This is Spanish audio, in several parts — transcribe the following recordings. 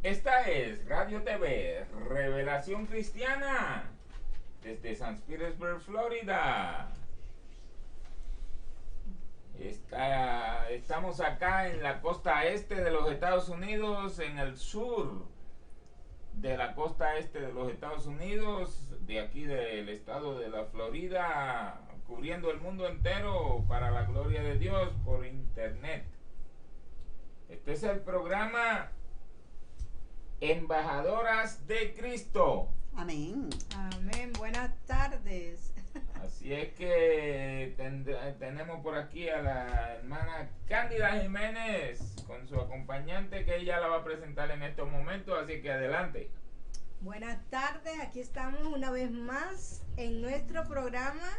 Esta es Radio TV, Revelación Cristiana, desde San Petersburg, Florida. Estamos acá en la costa este de los Estados Unidos, en el sur de la costa este de los Estados Unidos, de aquí del estado de la Florida, cubriendo el mundo entero para la gloria de Dios por internet. Este es el programa Embajadoras de Cristo. Amén. Amén. Buenas tardes. Así es que tenemos por aquí a la hermana Cándida Jiménez con su acompañante, que ella la va a presentar en estos momentos, así que adelante. Buenas tardes. Aquí estamos una vez más en nuestro programa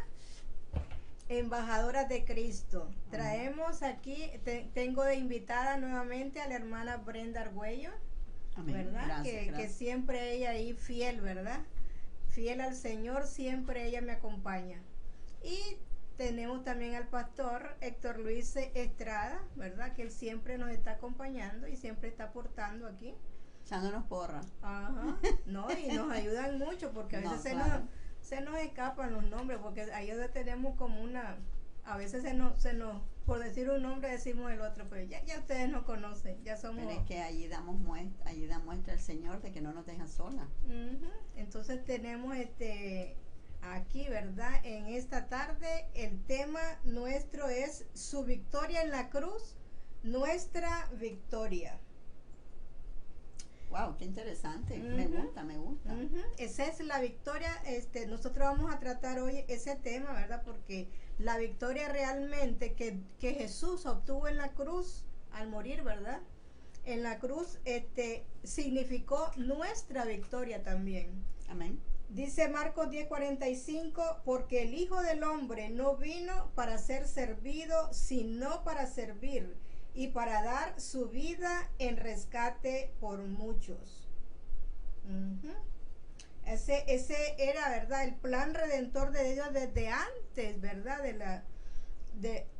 Embajadoras de Cristo. Traemos aquí, tengo de invitada nuevamente a la hermana Brenda Argüello. Amén. ¿Verdad? Gracias, Que siempre ella ahí fiel, ¿verdad? Fiel al Señor, siempre ella me acompaña. Y tenemos también al pastor Héctor Luis Estrada, ¿verdad? Que él siempre nos está acompañando y siempre está aportando aquí. Echándonos porra. Ajá. No, y nos ayudan mucho porque a veces claro. se nos escapan los nombres, porque ahí donde tenemos como una, a veces se nos, por decir un nombre decimos el otro, pero ya ustedes nos conocen, ya somos. Pero es que allí da muestra el Señor de que no nos deja sola. Entonces tenemos aquí, ¿verdad? En esta tarde el tema nuestro es su victoria en la cruz, nuestra victoria. Wow, qué interesante. Me gusta. Esa es la victoria. Nosotros vamos a tratar hoy ese tema, ¿verdad? Porque la victoria realmente que Jesús obtuvo en la cruz al morir, ¿verdad? En la cruz significó nuestra victoria también. Amén. Dice Marcos 10:45, porque el Hijo del Hombre no vino para ser servido, sino para servir y para dar su vida en rescate por muchos. Ese era, ¿verdad? El plan redentor de Dios desde antes, ¿verdad?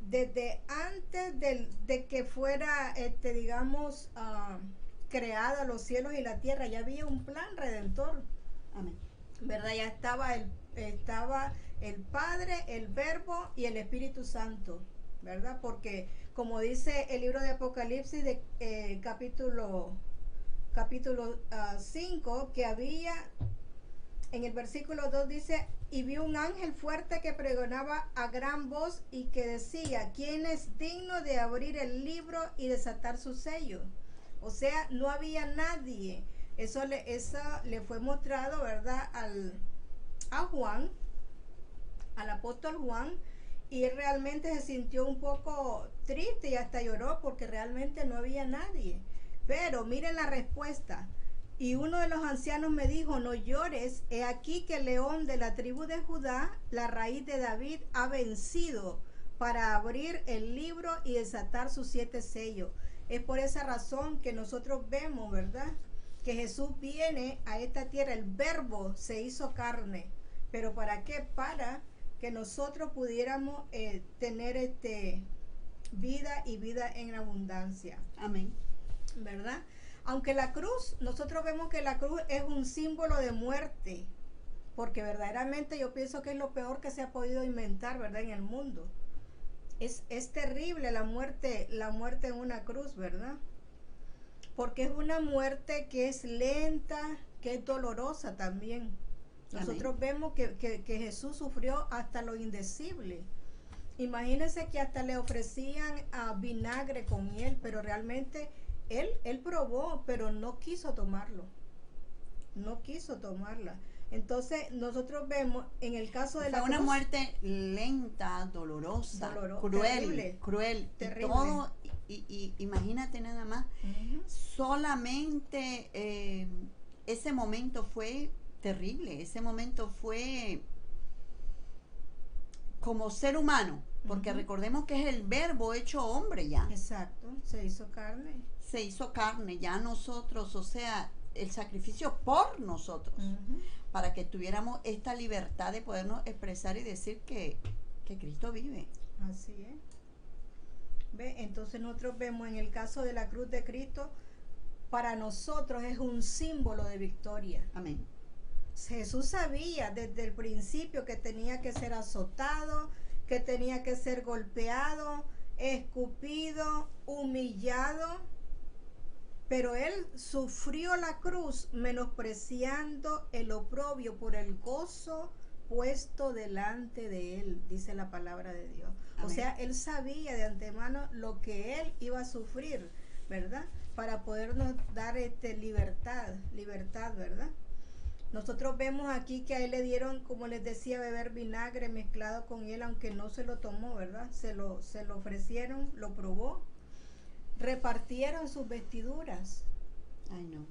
Desde antes de que fuera, digamos, creada los cielos y la tierra, ya había un plan redentor. Amén. ¿Verdad? Ya estaba el Padre, el Verbo y el Espíritu Santo, ¿verdad? Porque como dice el libro de Apocalipsis de capítulo 5, que había, en el versículo 2 dice, y vi un ángel fuerte que pregonaba a gran voz y que decía, ¿quién es digno de abrir el libro y desatar su sello? O sea, no había nadie. Eso le fue mostrado, ¿verdad? A Juan, al apóstol Juan, y él realmente se sintió un poco triste y hasta lloró porque realmente no había nadie. Pero miren la respuesta. Y uno de los ancianos me dijo, no llores, he aquí que el león de la tribu de Judá, la raíz de David, ha vencido para abrir el libro y desatar sus 7 sellos. Es por esa razón que nosotros vemos, ¿verdad?, que Jesús viene a esta tierra, el Verbo se hizo carne. ¿Pero para qué? Para que nosotros pudiéramos tener vida y vida en abundancia. Amén. ¿Verdad? Aunque la cruz, nosotros vemos que la cruz es un símbolo de muerte, porque verdaderamente yo pienso que es lo peor que se ha podido inventar, ¿verdad?, en el mundo. Es terrible la muerte en una cruz, ¿verdad? Porque es una muerte que es lenta, que es dolorosa también. Nosotros Amén. vemos que Jesús sufrió hasta lo indecible. Imagínense que hasta le ofrecían vinagre con miel, pero realmente él probó, pero no quiso tomarlo. No quiso tomarla. Entonces nosotros vemos en el caso de la una cruz, muerte lenta, dolorosa, cruel, terrible. Y todo, y imagínate nada más, solamente ese momento fue terrible, ese momento fue como ser humano, porque recordemos que es el Verbo hecho hombre ya. Exacto, se hizo carne. Se hizo carne ya nosotros, o sea, el sacrificio por nosotros, para que tuviéramos esta libertad de podernos expresar y decir que Cristo vive. Así es. ¿Ve? Entonces nosotros vemos en el caso de la cruz de Cristo para nosotros es un símbolo de victoria. Amén. Jesús sabía desde el principio que tenía que ser azotado, que tenía que ser golpeado, escupido, humillado, pero él sufrió la cruz menospreciando el oprobio por el gozo puesto delante de él, dice la palabra de Dios. Amén. O sea, él sabía de antemano lo que él iba a sufrir, ¿verdad? Para podernos dar libertad, ¿verdad? Nosotros vemos aquí que a él le dieron, como les decía, beber vinagre mezclado con él, aunque no se lo tomó, ¿verdad? Se lo ofrecieron, lo probó. Repartieron sus vestiduras. Ay, no.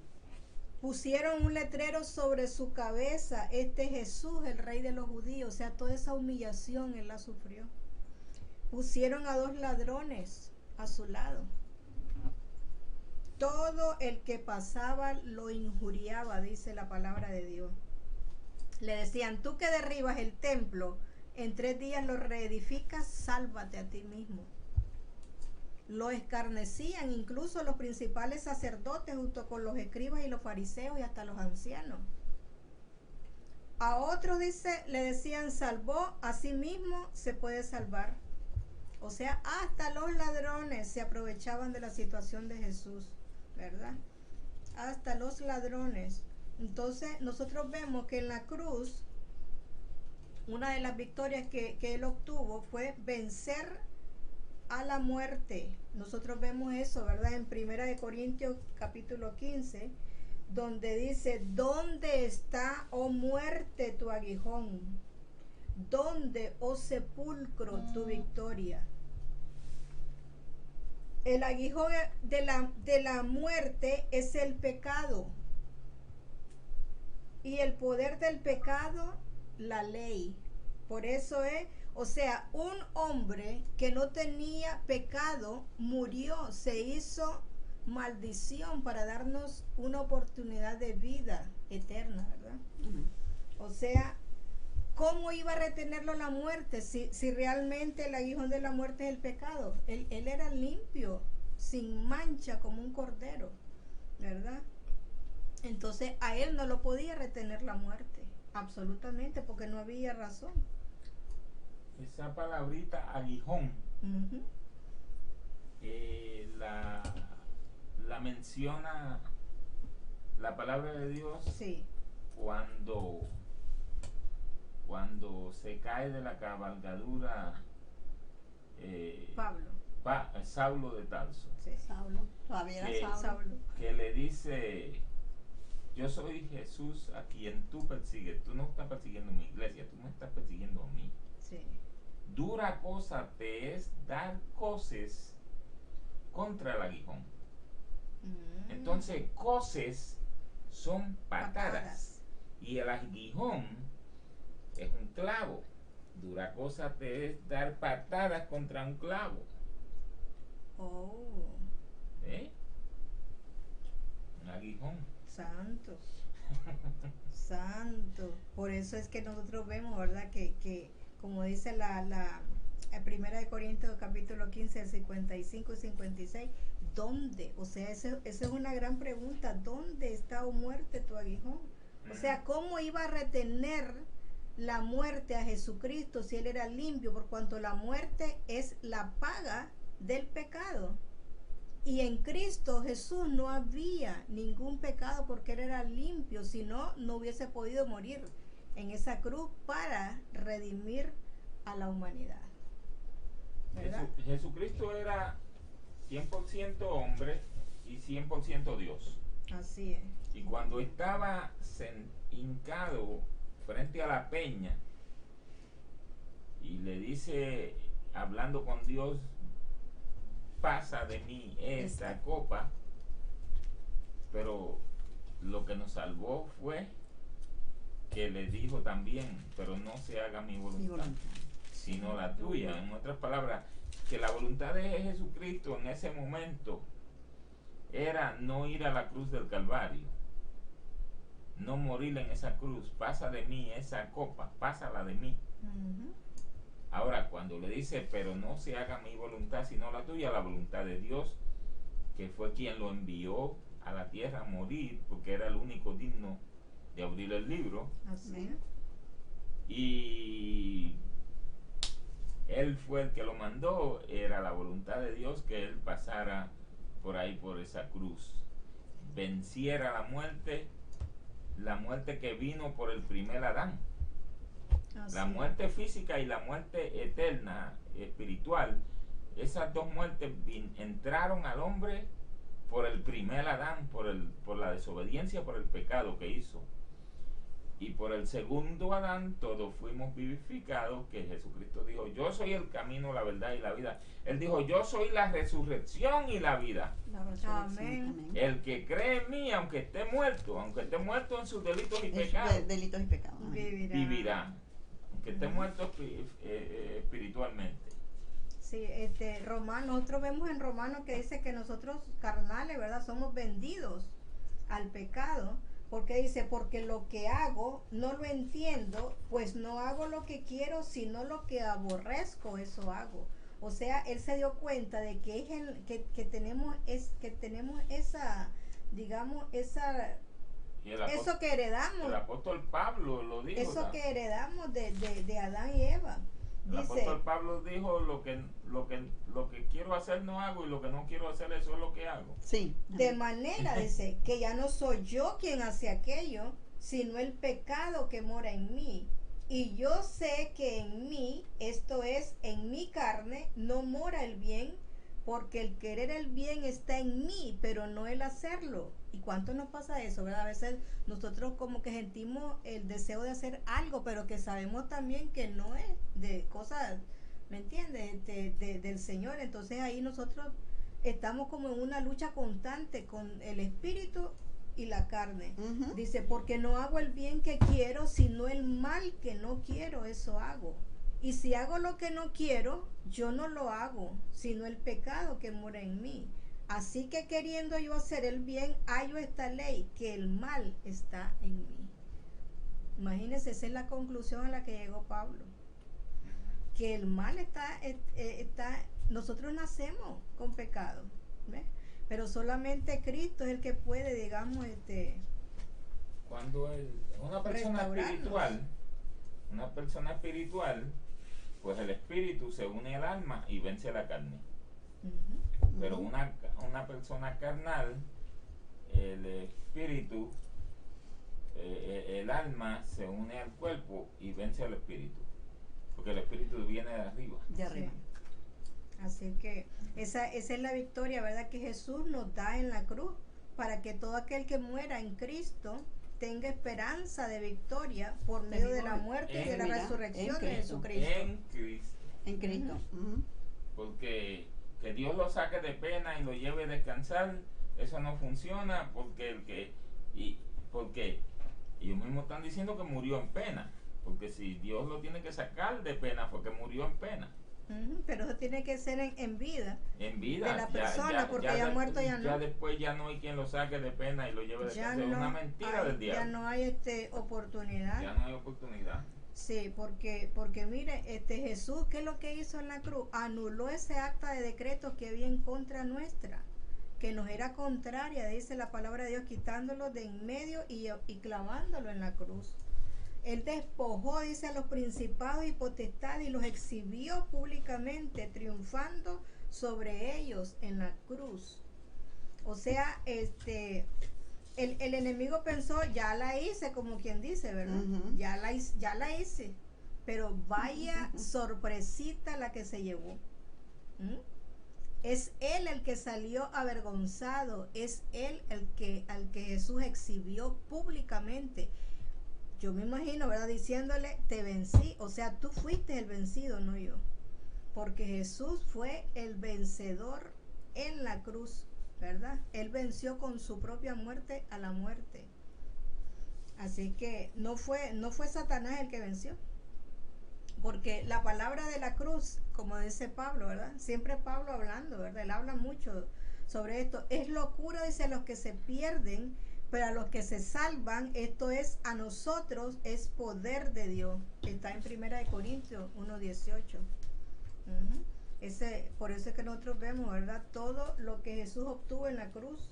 Pusieron un letrero sobre su cabeza, este es Jesús, el rey de los judíos. O sea, toda esa humillación él la sufrió. Pusieron a 2 ladrones a su lado. Todo el que pasaba lo injuriaba, dice la palabra de Dios. Le decían, tú que derribas el templo, en 3 días lo reedificas, sálvate a ti mismo. Lo escarnecían incluso los principales sacerdotes junto con los escribas y los fariseos y hasta los ancianos. A otros, dice, le decían, salvó, a sí mismo se puede salvar. O sea, hasta los ladrones se aprovechaban de la situación de Jesús, ¿verdad? Hasta los ladrones. Entonces nosotros vemos que en la cruz una de las victorias que él obtuvo fue vencer a la muerte. Nosotros vemos eso, ¿verdad? En 1 Corintios capítulo 15, donde dice, ¿dónde está, oh muerte, tu aguijón? ¿Dónde, oh sepulcro, tu victoria? El aguijón de la muerte es el pecado. Y el poder del pecado, la ley. Por eso es, o sea, un hombre que no tenía pecado murió, se hizo maldición para darnos una oportunidad de vida eterna, ¿verdad? O sea, ¿cómo iba a retenerlo la muerte si realmente el aguijón de la muerte es el pecado? Él era limpio, sin mancha, como un cordero, ¿verdad? Entonces a él no lo podía retener la muerte, absolutamente, porque no había razón. Esa palabrita aguijón, la menciona la palabra de Dios, sí, cuando se cae de la cabalgadura Saulo de Tarso. Sí. Saulo, todavía era Saulo. Que le dice, yo soy Jesús a quien tú persigues. Tú no estás persiguiendo mi iglesia, tú me estás persiguiendo a mí. Sí. Dura cosa te es dar coces contra el aguijón. Entonces, coces son patadas. Y el aguijón es un clavo. Dura cosa te es dar patadas contra un clavo. Oh. Un aguijón. Santo. Santo. Por eso es que nosotros vemos, ¿verdad? Que como dice la 1 Corintios capítulo 15, 55 y 56, ¿dónde? O sea, esa es una gran pregunta. ¿Dónde está, oh muerte, tu aguijón? O sea, ¿cómo iba a retener la muerte a Jesucristo si él era limpio? Por cuanto la muerte es la paga del pecado. Y en Cristo Jesús no había ningún pecado porque él era limpio, si no, no hubiese podido morir en esa cruz para redimir a la humanidad. Jesucristo era 100% hombre y 100% Dios. Así es. Y cuando estaba hincado frente a la peña y le dice, hablando con Dios, pasa de mí esta copa, pero lo que nos salvó fue que le dijo también, pero no se haga mi voluntad, sino la tuya. En otras palabras, que la voluntad de Jesucristo en ese momento era no ir a la cruz del Calvario, no morir en esa cruz. Pasa de mí esa copa, pásala de mí. Ahora, cuando le dice, pero no se haga mi voluntad sino la tuya, la voluntad de Dios, que fue quien lo envió a la tierra a morir, porque era el único digno de abrir el libro. Así. Y él fue el que lo mandó, era la voluntad de Dios que él pasara por ahí, por esa cruz, venciera la muerte que vino por el primer Adán. Así. La muerte física y la muerte eterna, espiritual, esas dos muertes entraron al hombre por el primer Adán, por la desobediencia, por el pecado que hizo. Y por el segundo Adán todos fuimos vivificados, que Jesucristo dijo, yo soy el camino, la verdad y la vida. Él dijo, yo soy la resurrección y la vida. La resurrección. Amén. Amén. El que cree en mí, aunque esté muerto en sus delitos y En sus pecados, delitos y pecados. Amén. vivirá. Aunque esté muerto espiritualmente. Sí, nosotros vemos en Romanos que dice que nosotros carnales, ¿verdad? Somos vendidos al pecado, porque dice, porque lo que hago no lo entiendo, pues no hago lo que quiero, sino lo que aborrezco, eso hago. O sea, él se dio cuenta de que tenemos esa, digamos, eso que heredamos. El apóstol Pablo lo dijo. Eso que heredamos de Adán y Eva. El Dice, apóstol Pablo dijo, lo que quiero hacer no hago, y lo que no quiero hacer, eso es lo que hago. Sí. de manera, dice, que ya no soy yo quien hace aquello, sino el pecado que mora en mí. Y yo sé que en mí, esto es, en mi carne, no mora el bien, porque el querer el bien está en mí, pero no el hacerlo. ¿Y cuánto nos pasa eso, verdad? A veces nosotros como que sentimos el deseo de hacer algo, pero que sabemos también que no es de cosas, ¿me entiendes? Del Señor. Entonces ahí nosotros estamos como en una lucha constante con el espíritu y la carne. Ujú. Dice, porque no hago el bien que quiero, sino el mal que no quiero, eso hago. Y si hago lo que no quiero, yo no lo hago, sino el pecado que mora en mí. Así que queriendo yo hacer el bien, hallo esta ley, que el mal está en mí. Imagínense, esa es la conclusión a la que llegó Pablo. Que el mal está, nosotros nacemos con pecado, ¿ves? Pero solamente Cristo es el que puede, digamos, Cuando una persona espiritual, pues el espíritu se une al alma y vence la carne. Ujú. Pero una persona carnal, el espíritu, el alma se une al cuerpo y vence al espíritu, porque el espíritu viene de arriba. De arriba. Sí. Así que esa es la victoria, ¿verdad? Que Jesús nos da en la cruz, para que todo aquel que muera en Cristo tenga esperanza de victoria por medio de la muerte y de la resurrección de Jesucristo. En Cristo. En Cristo. Ujú. Ujú. Porque que Dios lo saque de pena y lo lleve a descansar, eso no funciona, porque ellos mismos están diciendo que murió en pena, porque si Dios lo tiene que sacar de pena fue que murió en pena. Ujú. Pero eso tiene que ser en vida. En vida De la persona, porque ya muerto ya no. Ya después ya no hay quien lo saque de pena y lo lleve a Ya descansar. Es una mentira del diablo. ya no hay oportunidad. Ya no hay oportunidad. Sí, porque mire, Jesús, ¿qué es lo que hizo en la cruz? Anuló ese acta de decreto que había en contra nuestra, que nos era contraria, dice la palabra de Dios, quitándolo de en medio y clavándolo en la cruz. Él despojó, dice, a los principados y potestades y los exhibió públicamente, triunfando sobre ellos en la cruz. O sea, el enemigo pensó, ya la hice, como quien dice, ¿verdad? Ujú. Ya la hice. Pero vaya sorpresita la que se llevó. ¿Mm? Es él el que salió avergonzado, es él al que Jesús exhibió públicamente. Yo me imagino, ¿verdad? Diciéndole, te vencí, o sea, tú fuiste el vencido, no yo. Porque Jesús fue el vencedor en la cruz, ¿verdad? Él venció con su propia muerte a la muerte. Así que no fue Satanás el que venció. Porque la palabra de la cruz, como dice Pablo, ¿verdad? Siempre Pablo hablando, ¿verdad? Él habla mucho sobre esto. Es locura, dice, a los que se pierden, pero a los que se salvan, esto es, a nosotros, es poder de Dios. Está en 1 Corintios 1:18. Por eso es que nosotros vemos, ¿verdad? Todo lo que Jesús obtuvo en la cruz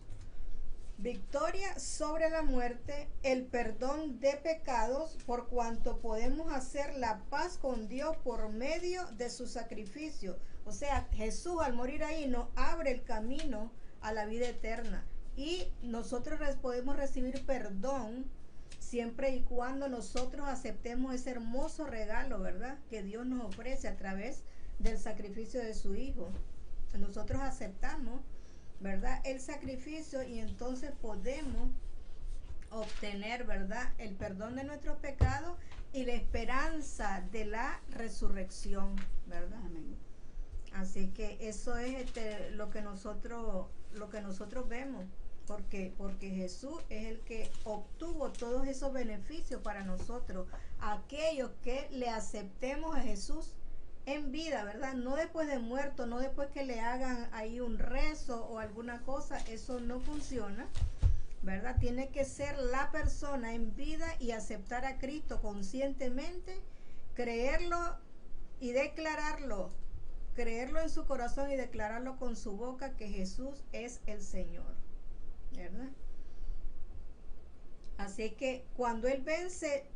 victoria sobre la muerte, el perdón de pecados, por cuanto podemos hacer la paz con Dios por medio de su sacrificio. O sea, Jesús al morir ahí nos abre el camino a la vida eterna. Y nosotros podemos recibir perdón siempre y cuando nosotros aceptemos ese hermoso regalo, ¿verdad?, que Dios nos ofrece a través del sacrificio de su Hijo. Nosotros aceptamos, ¿verdad?, el sacrificio, y entonces podemos obtener, ¿verdad?, el perdón de nuestros pecados y la esperanza de la resurrección, ¿verdad? Amén. Así que eso es lo que nosotros vemos, porque Jesús es el que obtuvo todos esos beneficios para nosotros, aquellos que le aceptemos a Jesús en vida, ¿verdad? No después de muerto, no después que le hagan ahí un rezo o alguna cosa, eso no funciona, ¿verdad? Tiene que ser la persona en vida y aceptar a Cristo conscientemente, creerlo y declararlo, creerlo en su corazón y declararlo con su boca que Jesús es el Señor, ¿verdad? Así que cuando Él vence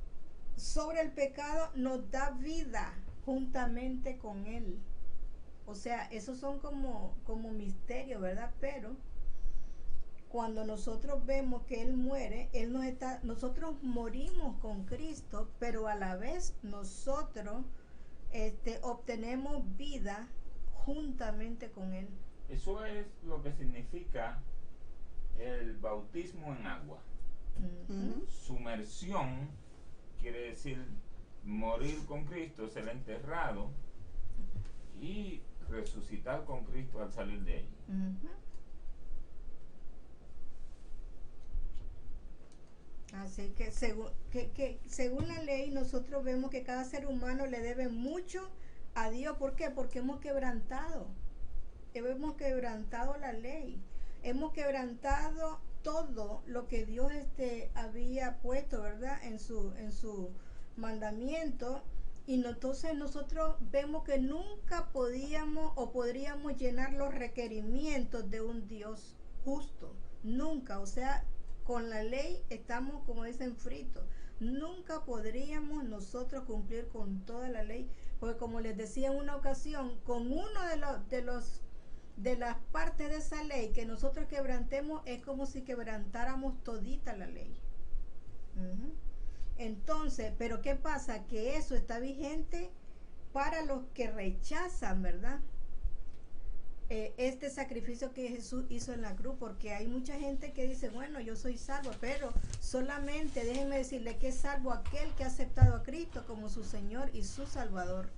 sobre el pecado, nos da vida juntamente con Él. O sea, esos son como misterios, ¿verdad? Pero cuando nosotros vemos que Él muere, nosotros morimos con Cristo, pero a la vez nosotros obtenemos vida juntamente con Él. Eso es lo que significa el bautismo en agua. Sumersión quiere decir morir con Cristo, ser enterrado y resucitar con Cristo al salir de ella. Así que según la ley nosotros vemos que cada ser humano le debe mucho a Dios. ¿Por qué? Porque hemos quebrantado la ley, hemos quebrantado todo lo que Dios había puesto, ¿verdad?, en su mandamiento. Y entonces nosotros vemos que nunca podríamos llenar los requerimientos de un Dios justo, nunca. O sea, con la ley estamos, como dicen, fritos. Nunca podríamos nosotros cumplir con toda la ley, porque como les decía en una ocasión, con uno de las partes de esa ley que nosotros quebrantemos, es como si quebrantáramos todita la ley. Entonces, pero ¿qué pasa? Que eso está vigente para los que rechazan, ¿verdad?, este sacrificio que Jesús hizo en la cruz, porque hay mucha gente que dice, bueno, yo soy salvo, pero solamente déjenme decirle que es salvo aquel que ha aceptado a Cristo como su Señor y su Salvador.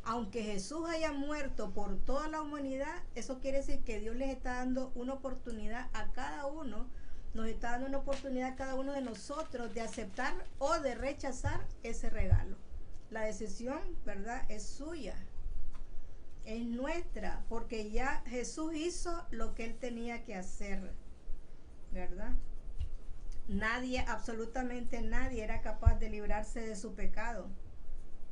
Aunque Jesús haya muerto por toda la humanidad, eso quiere decir que Dios les está dando una oportunidad a cada uno, nos está dando una oportunidad a cada uno de nosotros de aceptar o de rechazar ese regalo. La decisión, ¿verdad?, es suya, es nuestra, porque ya Jesús hizo lo que Él tenía que hacer, ¿verdad? Nadie, absolutamente nadie, era capaz de librarse de su pecado,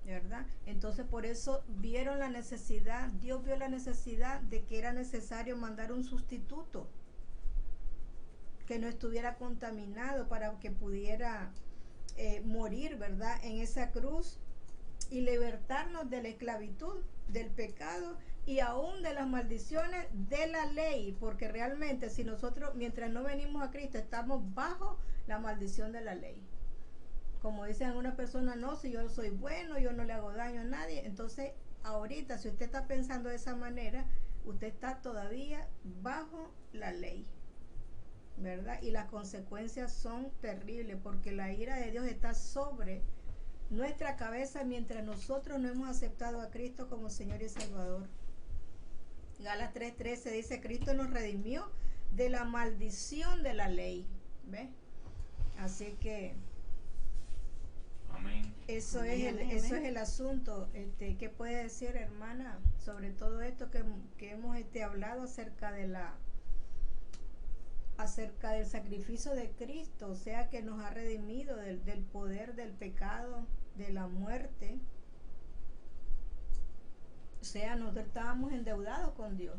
¿verdad? Entonces por eso vieron la necesidad, Dios vio la necesidad de que era necesario mandar un sustituto que no estuviera contaminado para que pudiera morir, ¿verdad?, en esa cruz y libertarnos de la esclavitud, del pecado y aún de las maldiciones de la ley, porque realmente si nosotros, mientras no venimos a Cristo, estamos bajo la maldición de la ley. Como dicen algunas personas, no, si yo soy bueno, yo no le hago daño a nadie. Entonces, ahorita, si usted está pensando de esa manera, usted está todavía bajo la ley, ¿verdad? Y las consecuencias son terribles, porque la ira de Dios está sobre nuestra cabeza mientras nosotros no hemos aceptado a Cristo como Señor y Salvador. Gálatas 3:13 dice, Cristo nos redimió de la maldición de la ley. ¿Ves? Así que Amén. eso Amén, es el asunto. ¿Qué puede decir, hermana, sobre todo esto que hemos hablado acerca del sacrificio de Cristo? O sea, que nos ha redimido del poder del pecado, de la muerte. O sea, nosotros estábamos endeudados con Dios,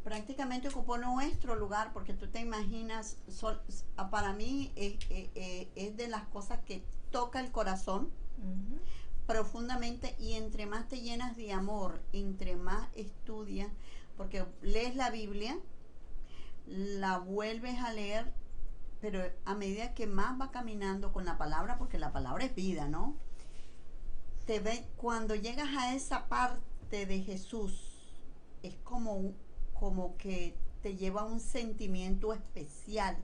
prácticamente ocupó nuestro lugar, porque tú te imaginas, para mí es de las cosas que toca el corazón profundamente, y entre más te llenas de amor, entre más estudias, porque lees la Biblia, la vuelves a leer, pero a medida que más va caminando con la palabra, porque la palabra es vida, ¿no? Cuando llegas a esa parte de Jesús, es como que te lleva a un sentimiento especial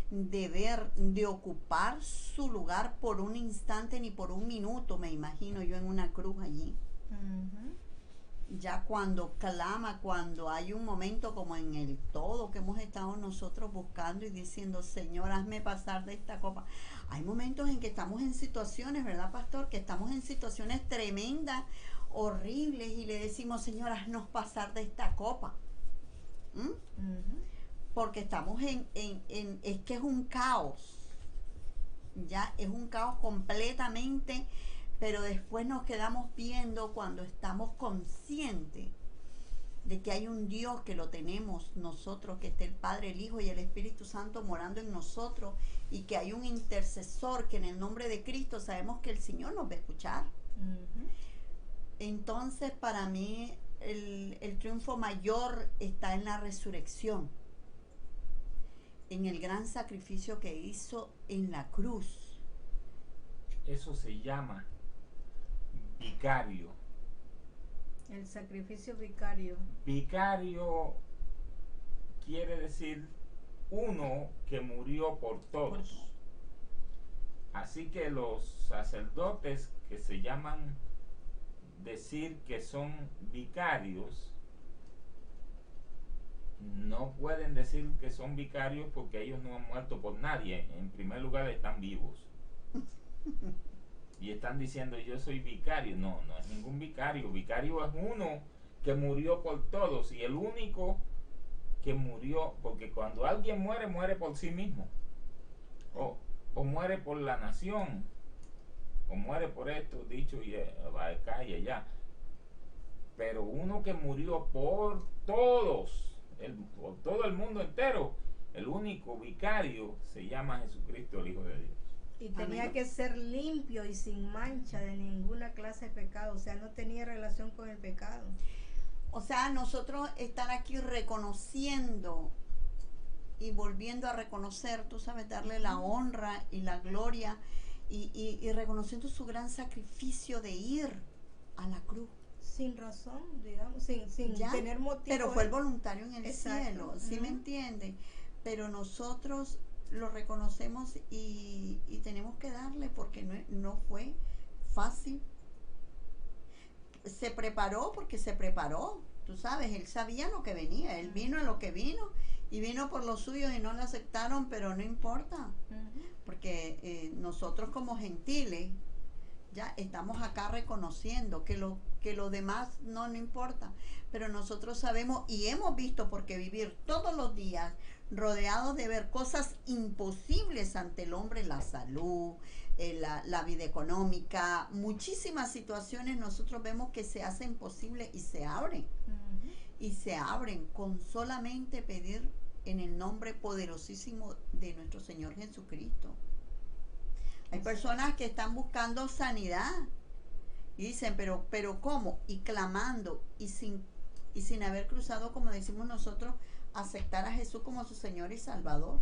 de ver, de ocupar su lugar por un instante ni por un minuto, me imagino yo en una cruz allí. Ya cuando clama, cuando hay un momento como en el todo que hemos estado nosotros buscando y diciendo, Señor, hazme pasar de esta copa. Hay momentos en que estamos en situaciones, ¿verdad, pastor? Que estamos en situaciones tremendas, horribles, y le decimos, Señor, haznos pasar de esta copa. Porque estamos es que es un caos. Ya es un caos completamente. Pero después nos quedamos viendo cuando estamos conscientes de que hay un Dios que lo tenemos nosotros, que está el Padre, el Hijo y el Espíritu Santo morando en nosotros, y que hay un intercesor que en el nombre de Cristo sabemos que el Señor nos va a escuchar. Entonces, para mí, el triunfo mayor está en la resurrección, en el gran sacrificio que hizo en la cruz. Eso se llama vicario. El sacrificio vicario. Vicario quiere decir uno que murió por todos. Así que los sacerdotes que se llaman decir que son vicarios, no pueden decir que son vicarios porque ellos no han muerto por nadie. En primer lugar, están vivos. Y están diciendo, yo soy vicario. No, no es ningún vicario. Vicario es uno que murió por todos, y el único que murió, porque cuando alguien muere, muere por sí mismo, o muere por la nación, o muere por esto, dicho, y va acá y allá. Pero uno que murió por todos, por todo el mundo entero, el único vicario se llama Jesucristo, el Hijo de Dios. Y tenía Amén. que ser limpio y sin mancha de ninguna clase de pecado, o sea, no tenía relación con el pecado. O sea, nosotros estar aquí reconociendo y volviendo a reconocer, tú sabes, darle la honra y la gloria, y reconociendo su gran sacrificio de ir a la cruz. Sin razón, digamos, sin tener motivo. Pero fue el voluntario en el Exacto. cielo, ¿sí me entienden? Pero nosotros lo reconocemos y tenemos que darle, porque no fue fácil. Se preparó porque se preparó, tú sabes, él sabía lo que venía, él vino a lo que vino, y vino por los suyos y no lo aceptaron, pero no importa, porque nosotros como gentiles ya estamos acá reconociendo que lo demás no importa, pero nosotros sabemos y hemos visto, porque vivir todos los días rodeados de ver cosas imposibles ante el hombre, la salud, la vida económica, muchísimas situaciones nosotros vemos que se hacen posibles y se abren. Y se abren con solamente pedir en el nombre poderosísimo de nuestro Señor Jesucristo. Hay personas que están buscando sanidad y dicen, pero ¿cómo? Y clamando y sin haber cruzado, como decimos nosotros, aceptar a Jesús como su Señor y Salvador.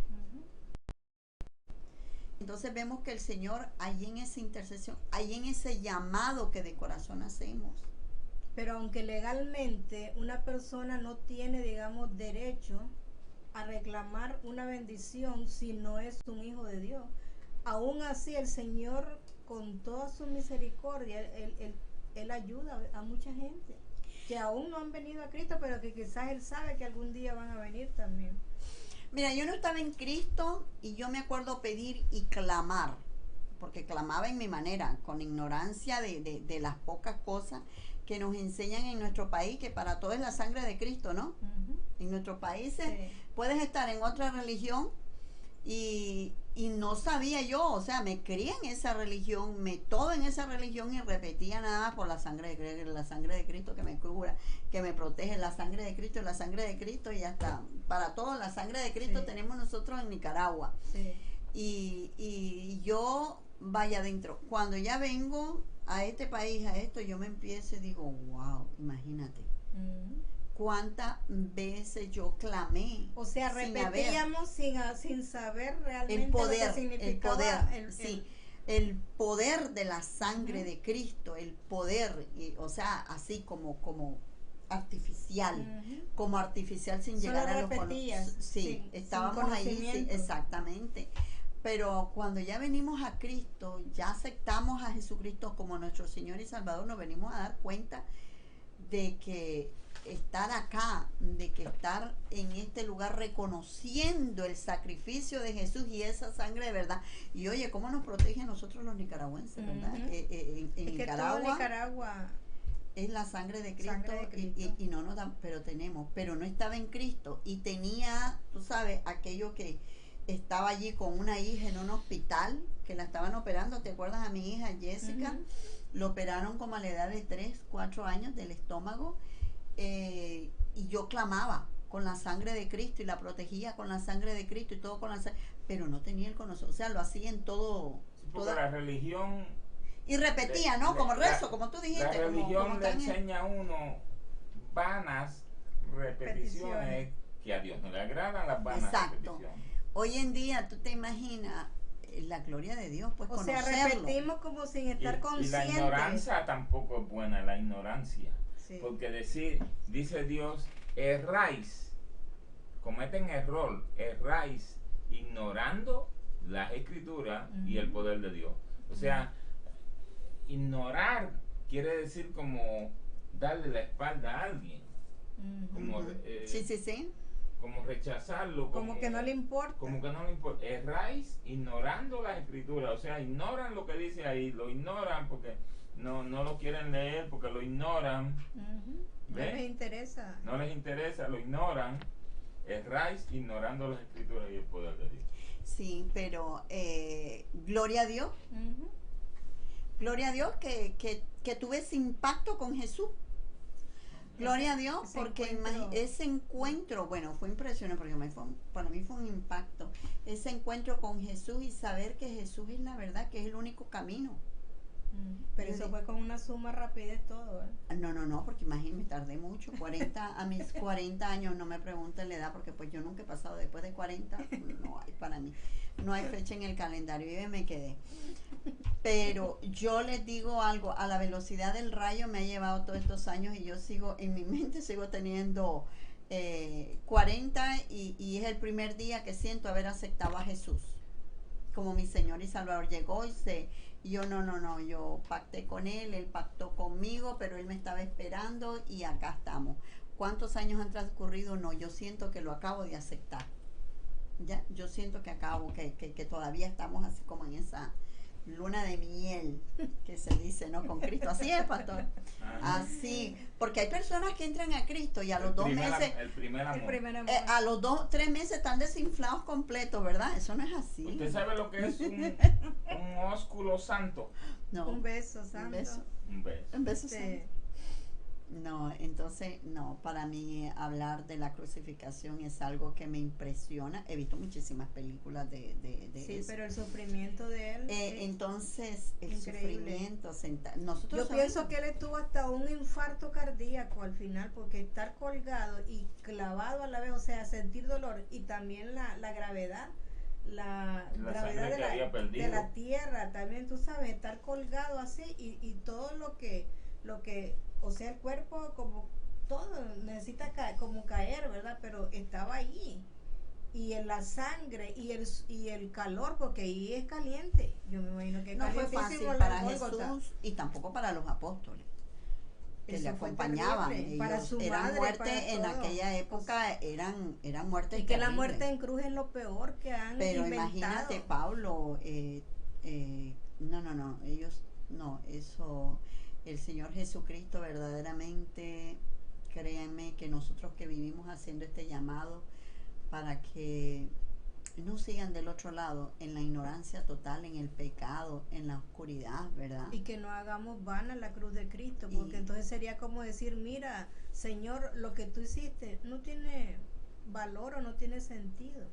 Entonces vemos que el Señor, ahí en esa intercesión, ahí en ese llamado que de corazón hacemos. Pero aunque legalmente una persona no tiene, digamos, derecho a reclamar una bendición si no es un hijo de Dios, aún así el Señor, con toda su misericordia, él ayuda a mucha gente que aún no han venido a Cristo, pero que quizás Él sabe que algún día van a venir también. Mira, yo no estaba en Cristo y yo me acuerdo pedir y clamar, porque clamaba en mi manera, con ignorancia de las pocas cosas que nos enseñan en nuestro país, que para todo es la sangre de Cristo, ¿no? En nuestros países puedes estar en otra religión y y no sabía yo, o sea, me crié en esa religión, me todo en esa religión y repetía nada más por la sangre de Cristo que me cura, que me protege, la sangre de Cristo y hasta para todo la sangre de Cristo Sí. tenemos nosotros en Nicaragua. Sí. Y yo, vaya adentro, cuando ya vengo a este país, a esto, yo me empiezo y digo, wow, imagínate, cuántas veces yo clamé. O sea, sin haber repetíamos sin saber realmente el poder, lo que significaba el poder de la sangre Ujú. de Cristo, el poder, o sea, así como artificial, como artificial sin Solo llegar a los repetías, sí, sin estábamos ahí, sí, conocimiento. exactamente. Pero cuando ya venimos a Cristo, ya aceptamos a Jesucristo como nuestro Señor y Salvador, nos venimos a dar cuenta de que estar acá, de que estar en este lugar reconociendo el sacrificio de Jesús y esa sangre de verdad. Y oye, ¿cómo nos protege a nosotros los nicaragüenses, verdad? Ujú. En Es que todo Nicaragua Nicaragua es la sangre de Cristo, Sangre de Cristo. Y no nos dan, pero no estaba en Cristo y tenía, tú sabes, aquello que estaba allí con una hija en un hospital que la estaban operando. ¿Te acuerdas a mi hija Jessica? Ujú. Lo operaron como a la edad de 3, 4 años del estómago, y yo clamaba con la sangre de Cristo y la protegía con la sangre de Cristo y todo con la sangre, pero no tenía el conocimiento, o sea, lo hacía en todo. Sí, porque la religión, Y repetía, ¿no? Como rezo, como tú dijiste. la religión como le tan- enseña a uno vanas repeticiones que a Dios no le agradan las vanas Exacto. repeticiones. Hoy en día, tú te imaginas la gloria de Dios, pues O sea, conocerlo. repetimos como sin Y estar la conscientes. ignorancia tampoco es buena, la ignorancia. Sí. Porque dice Dios, erráis, cometen erráis ignorando las escrituras y el poder de Dios. O sea, ignorar quiere decir como darle la espalda a alguien, Ujú. como, Ujú. Sí. como rechazarlo, Como que no le importa. como que no le importa. Erráis ignorando las escrituras, o sea, ignoran lo que dice ahí, lo ignoran porque no lo quieren leer, porque lo ignoran, Ujú. No ¿Ve? les interesa. no les interesa, lo ignoran. Erráis ignorando las escrituras y el poder de Dios. Sí, pero gloria a Dios. Ujú. Gloria a Dios que tuve ese impacto con Jesús. Gloria a Dios, Ese porque encuentro. ese encuentro, bueno, fue impresionante porque para mí fue un impacto. Ese encuentro con Jesús y saber que Jesús es la verdad, que es el único camino. Pero Yo eso di- fue con una suma rapidez todo, ¿eh? No, porque imagínate, me tardé mucho. A mis 40 años, no me pregunten la edad, porque pues yo nunca he pasado después de 40, no hay para mí. No hay fecha en el calendario y me quedé. Pero yo les digo algo, a la velocidad del rayo me ha llevado todos estos años y yo sigo, en mi mente sigo teniendo 40 y es el primer día que siento haber aceptado a Jesús como mi Señor y Salvador. Llegó y yo yo pacté con Él pactó conmigo, pero Él me estaba esperando y acá estamos. ¿Cuántos años han transcurrido? No, yo siento que lo acabo de aceptar. Ya, yo siento que que todavía estamos así como en esa luna de miel que se dice, ¿no? Con Cristo. Así es, pastor. Ajá. Así, porque hay personas que entran a Cristo y a los 2 meses, El primer amor. El primer amor. a los 2, 3 meses están desinflados completos, ¿verdad? Eso no es así. ¿Usted sabe lo que es un ósculo santo? No, Un beso santo. un beso. Un beso. Un beso Sí. santo. No, entonces, no, para mí hablar de la crucificación es algo que me impresiona. He visto muchísimas películas de Sí, eso. pero el sufrimiento de él. Sí. Entonces, el Increíble. sufrimiento, nosotros Yo sabemos. pienso que él estuvo hasta un infarto cardíaco al final, porque estar colgado y clavado a la vez, o sea, sentir dolor y también la gravedad, la gravedad sangre que había de perdido. la tierra, también tú sabes, estar colgado así y todo lo que, o sea, el cuerpo como todo necesita como caer, ¿verdad? Pero estaba ahí. Y en la sangre y el calor, porque ahí es caliente. Yo me imagino que es No fue calientísimo fácil el para Gólgota. Jesús y tampoco para los apóstoles que Eso le fue acompañaban. terrible, Ellos para su eran madre, muertes para en todos. aquella época, eran muertes Y que la terribles. muerte en cruz es lo peor que han Pero inventado. imagínate, Pablo, ellos, no, eso, el Señor Jesucristo verdaderamente, créanme que nosotros que vivimos haciendo este llamado para que no sigan del otro lado, en la ignorancia total, en el pecado, en la oscuridad, ¿verdad? Y que no hagamos vana la cruz de Cristo, porque Y- entonces sería como decir, mira, Señor, lo que tú hiciste no tiene valor o no tiene sentido.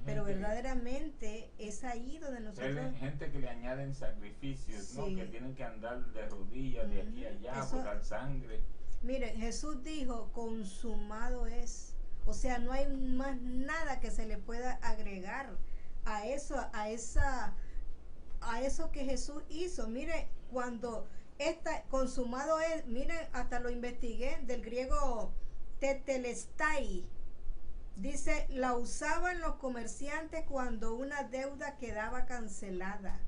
Pero verdaderamente es ahí donde nosotros... Hay gente que le añaden sacrificios, ¿no? Sí. Que tienen que andar de rodillas de aquí a allá, Eso- botar sangre. Miren, Jesús dijo, consumado es. O sea, no hay más nada que se le pueda agregar a eso, a eso que Jesús hizo. Mire, cuando consumado es, miren, hasta lo investigué del griego tetelestai. Dice, la usaban los comerciantes cuando una deuda quedaba cancelada.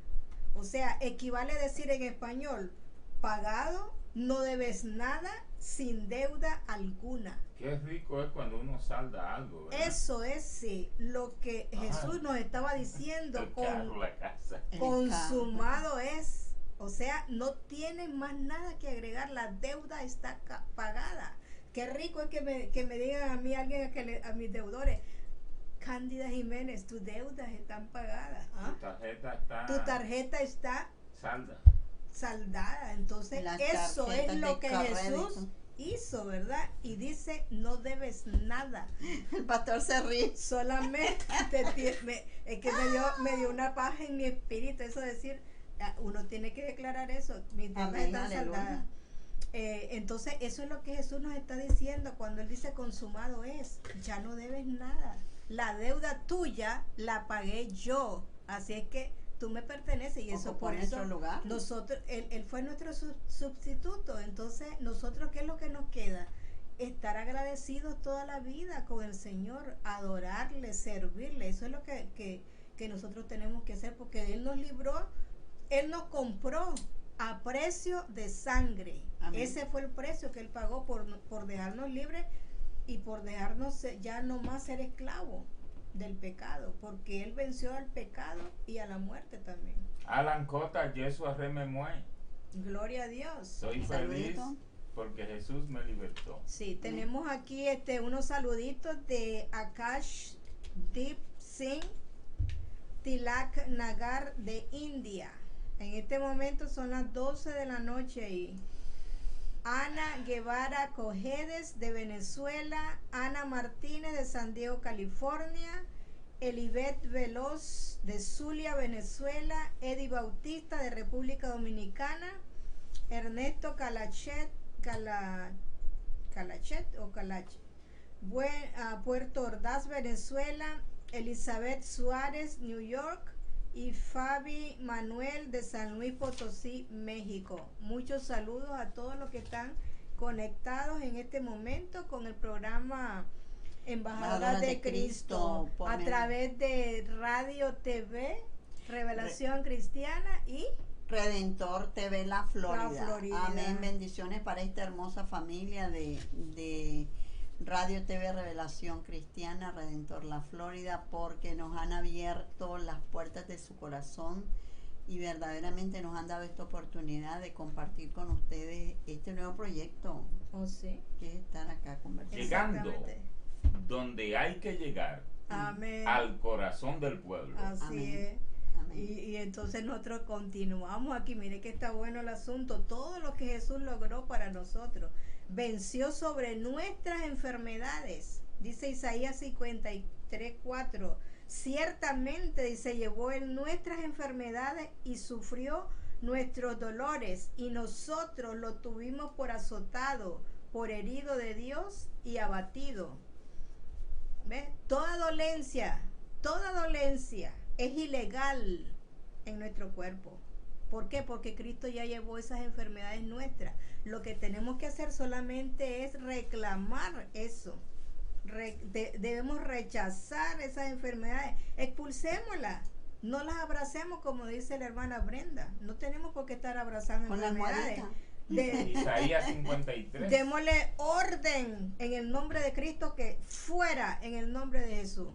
O sea, equivale a decir en español, pagado, no debes nada, sin deuda alguna. Qué rico es cuando uno salda algo, ¿verdad? Eso es sí, lo que Jesús nos estaba diciendo, El carro, la casa. consumado es. O sea, no tienen más nada que agregar, la deuda está pagada. Qué rico es que me digan a mí alguien, a mis deudores, Cándida Jiménez, tus deudas están pagadas. ¿Ah? Tu tarjeta está Salda. saldada. Entonces, Las eso es tarjetas lo de que crédito. Jesús hizo, ¿verdad? Y dice, no debes nada. El pastor se ríe. Solamente es que me dio una paz en mi espíritu, eso decir, uno tiene que declarar eso, mis deudas Amén, están aleluya. saldadas. Entonces eso es lo que Jesús nos está diciendo cuando Él dice consumado es, ya no debes nada, la deuda tuya la pagué yo, así es que tú me perteneces y eso Ocupó por nuestro eso lugar. nosotros, él fue nuestro sustituto, entonces nosotros ¿qué es lo que nos queda? Estar agradecidos toda la vida con el Señor, adorarle, servirle, eso es lo que nosotros tenemos que hacer porque Él nos libró, Él nos compró a precio de sangre. Amén. Ese fue el precio que Él pagó por dejarnos libres y por dejarnos ya no más ser esclavos del pecado, porque Él venció al pecado y a la muerte también. Alan Cota, Jesús Arrememue. Gloria a Dios. Soy Un feliz saludito. porque Jesús me libertó. Sí, tenemos aquí unos saluditos de Akash Deep Singh, Tilak Nagar de India. En este momento son las 12 de la noche y Ana Guevara Cojedes de Venezuela, Ana Martínez de San Diego, California, Elibet Veloz de Zulia, Venezuela, Eddie Bautista de República Dominicana, Ernesto Calachet, Puerto Ordaz, Venezuela, Elizabeth Suárez, New York, y Fabi Manuel de San Luis Potosí, México. Muchos saludos a todos los que están conectados en este momento con el programa Embajadoras de Cristo a través de Radio TV, Revelación Cristiana y Redentor TV La Florida. La Florida. Amén. Bendiciones para esta hermosa familia de Radio TV Revelación Cristiana, Redentor La Florida, porque nos han abierto las puertas de su corazón y verdaderamente nos han dado esta oportunidad de compartir con ustedes este nuevo proyecto, oh, sí. que es estar acá conversando. Llegando Exactamente. donde hay que llegar, Amén. al corazón del pueblo. Así Amén. es. Amén. Y entonces nosotros continuamos aquí. Mire que está bueno el asunto. Todo lo que Jesús logró para nosotros. Venció sobre nuestras enfermedades. Dice Isaías 53:4. Ciertamente, dice, llevó él nuestras enfermedades y sufrió nuestros dolores. Y nosotros lo tuvimos por azotado, por herido de Dios y abatido. ¿Ves? Toda dolencia es ilegal en nuestro cuerpo. ¿Por qué? Porque Cristo ya llevó esas enfermedades nuestras. Lo que tenemos que hacer solamente es reclamar eso. Debemos rechazar esas enfermedades. Expulsémoslas. No las abracemos como dice la hermana Brenda. No tenemos por qué estar abrazando Con la enfermedades. almohadita. Isaías 53. Démosle orden en el nombre de Cristo, que fuera en el nombre de Jesús.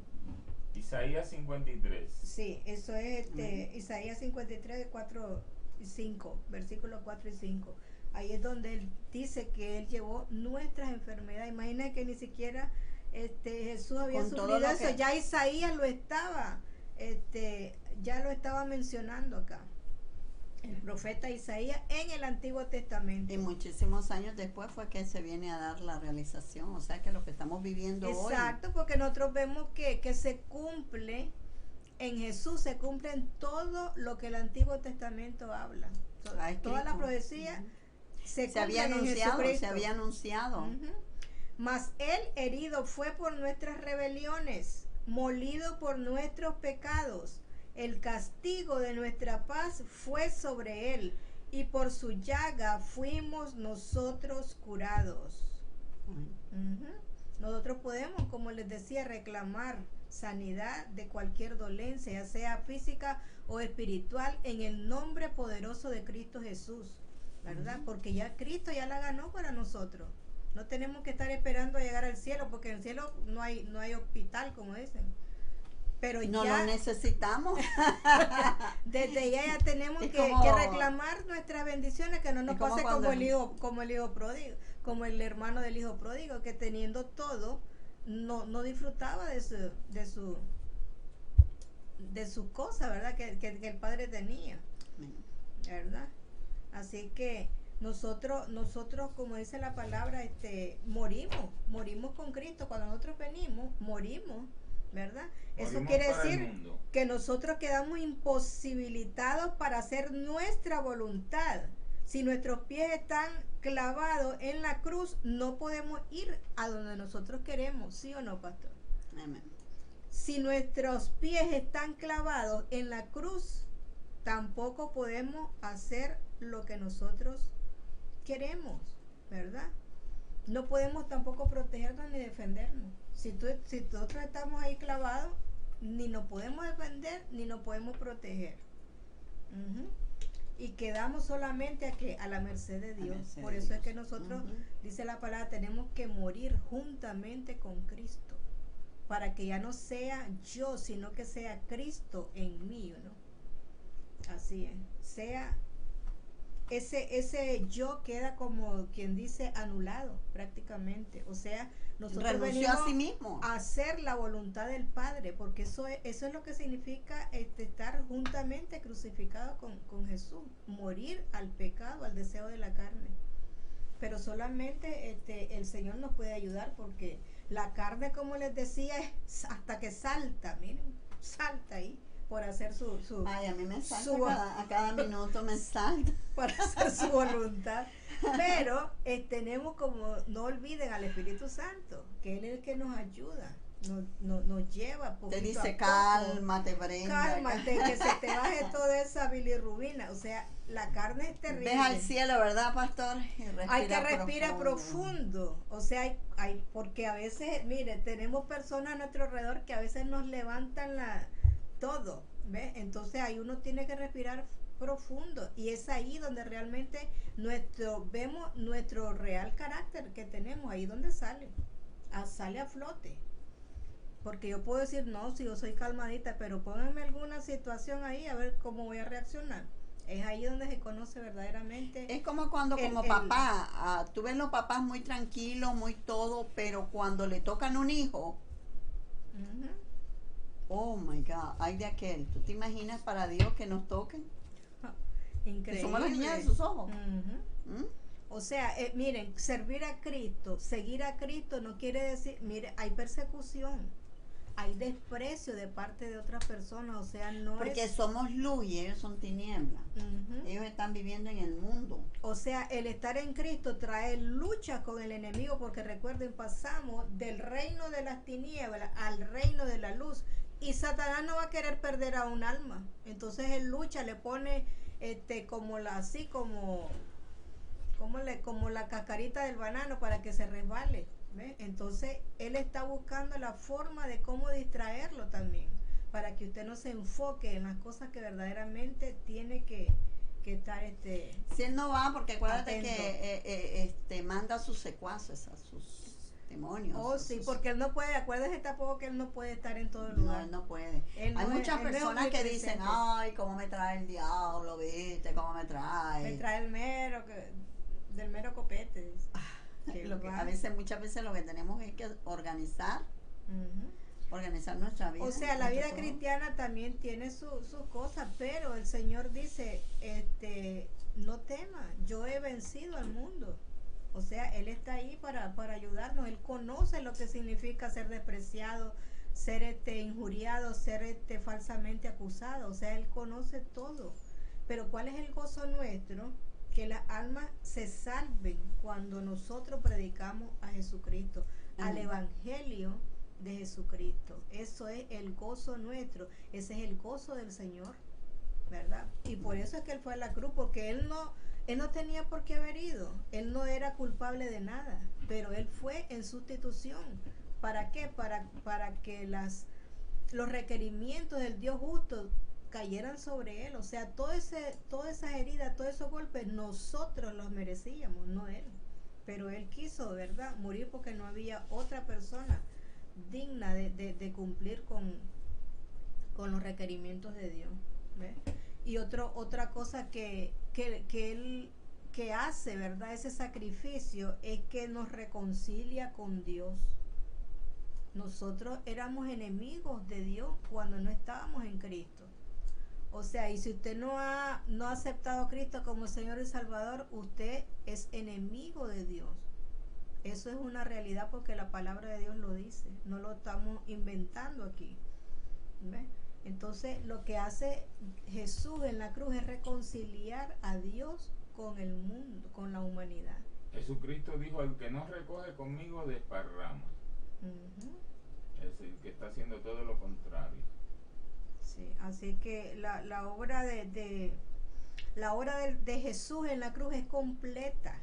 Isaías 53. Sí, eso es Isaías 53, 4 y 5, versículos 4 y 5. Ahí es donde él dice que él llevó nuestras enfermedades. Imagina que ni siquiera Jesús había Con todo sufrido lo eso, que- ya Isaías lo estaba ya lo estaba mencionando acá. El profeta Isaías en el Antiguo Testamento. Y muchísimos años después fue que se viene a dar la realización, o sea que lo que estamos viviendo hoy. Exacto, porque nosotros vemos que se cumple, en Jesús se cumple en todo lo que el Antiguo Testamento habla. Toda la profecía se había cumple en anunciado, Jesucristo. se había anunciado. Mas él herido fue por nuestras rebeliones, molido por nuestros pecados. El castigo de nuestra paz fue sobre él, y por su llaga fuimos nosotros curados. Nosotros podemos, como les decía, reclamar sanidad de cualquier dolencia, ya sea física o espiritual, en el nombre poderoso de Cristo Jesús, ¿verdad? Porque ya Cristo ya la ganó para nosotros. No tenemos que estar esperando a llegar al cielo, porque en el cielo no hay hospital, como dicen. Pero no ya lo necesitamos. desde ya tenemos que reclamar nuestras bendiciones, que no nos pase como el hijo pródigo, como el hermano del hijo pródigo, que teniendo todo no disfrutaba de su cosa, ¿verdad? Que el padre tenía, ¿verdad? Así que nosotros, como dice la palabra, morimos con Cristo. Cuando nosotros venimos, morimos, ¿verdad? Eso quiere decir que nosotros quedamos imposibilitados para hacer nuestra voluntad. Si nuestros pies están clavados en la cruz, no podemos ir a donde nosotros queremos, ¿sí o no, pastor? Amén. Si nuestros pies están clavados en la cruz, tampoco podemos hacer lo que nosotros queremos, ¿verdad? No podemos tampoco protegernos ni defendernos. Si nosotros estamos ahí clavados, ni nos podemos defender ni nos podemos proteger. Y quedamos solamente a la merced de Dios. Por eso es que nosotros, dice la palabra, tenemos que morir juntamente con Cristo, para que ya no sea yo, sino que sea Cristo en mí, ¿no? Así es. Sea ese yo queda, como quien dice, anulado prácticamente. O sea, nosotros renunció venimos a sí mismo a hacer la voluntad del Padre, porque eso es lo que significa estar juntamente crucificado con Jesús, morir al pecado, al deseo de la carne. Pero solamente el Señor nos puede ayudar, porque la carne, como les decía, es hasta que salta, miren, salta ahí por hacer su ay, a mí me salta a cada minuto me salta para hacer su voluntad. Pero tenemos, como, no olviden al Espíritu Santo, que Él es el que nos ayuda, nos lleva poquito te dice, a poco. Cálmate, Brenda, Cálmate, que se te baje toda esa bilirrubina. O sea, la carne es terrible. Ves al cielo, ¿verdad, pastor? Y hay que respirar profundo. O sea, porque a veces, mire, tenemos personas a nuestro alrededor que a veces nos levantan todo, ¿ves? Entonces ahí uno tiene que respirar profundo, y es ahí donde realmente vemos nuestro real carácter que tenemos, ahí donde sale a flote. Porque yo puedo decir, no, si yo soy calmadita, pero pónganme alguna situación ahí a ver cómo voy a reaccionar. Es ahí donde se conoce verdaderamente. Es como cuando papá, tú ves los papás muy tranquilos, muy todo, pero cuando le tocan un hijo, oh my God, hay de aquel. ¿Tú te imaginas para Dios que nos toquen? Increíble. Que somos las niñas de sus ojos. O sea, miren, servir a Cristo, seguir a Cristo no quiere decir, mire, hay persecución, hay desprecio de parte de otras personas, o sea, no porque somos luz y ellos son tinieblas. Ellos están viviendo en el mundo. O sea, el estar en Cristo trae lucha con el enemigo, porque recuerden, pasamos del reino de las tinieblas al reino de la luz, y Satanás no va a querer perder a un alma. Entonces él lucha, le pone como la cascarita del banano para que se resbale, ¿ves? Entonces él está buscando la forma de cómo distraerlo también, para que usted no se enfoque en las cosas que verdaderamente tiene que estar si él no va, porque acuérdate atento. que manda a sus secuaces, a sus demonios. Oh, sí, porque él no puede, acuérdese tampoco que él no puede estar en todo lugar. No, él no puede. Hay muchas personas que dicen, ay, cómo me trae el diablo, viste, cómo me trae. Me trae del mero copete. Muchas veces lo que tenemos es que organizar organizar nuestra vida. O sea, la vida todo. cristiana también tiene sus cosas, pero el Señor dice, no tema, yo he vencido al mundo. O sea, Él está ahí para ayudarnos. Él conoce lo que significa ser despreciado, ser injuriado, ser falsamente acusado. O sea, Él conoce todo. Pero ¿cuál es el gozo nuestro? Que las almas se salven cuando nosotros predicamos a Jesucristo, al Evangelio de Jesucristo. Eso es el gozo nuestro, ese es el gozo del Señor, ¿verdad? Y por eso es que Él fue a la cruz, porque Él no tenía por qué haber ido, Él no era culpable de nada, pero Él fue en sustitución. ¿Para qué? Para que los requerimientos del Dios justo cayeran sobre Él. O sea, todas esas heridas, todos esos golpes, nosotros los merecíamos, no Él. Pero Él quiso, ¿verdad?, morir porque no había otra persona digna de cumplir con los requerimientos de Dios, ¿ves? Y otra cosa que Él que hace, ¿verdad?, ese sacrificio, es que nos reconcilia con Dios. Nosotros éramos enemigos de Dios cuando no estábamos en Cristo. O sea, y si usted no ha aceptado a Cristo como Señor y Salvador, usted es enemigo de Dios. Eso es una realidad porque la palabra de Dios lo dice. No lo estamos inventando aquí. ¿Ves? Entonces, lo que hace Jesús en la cruz es reconciliar a Dios con el mundo, con la humanidad. Jesucristo dijo, el que no recoge conmigo desparrama. Es decir, que está haciendo todo lo contrario. Sí, así que la obra de Jesús en la cruz es completa.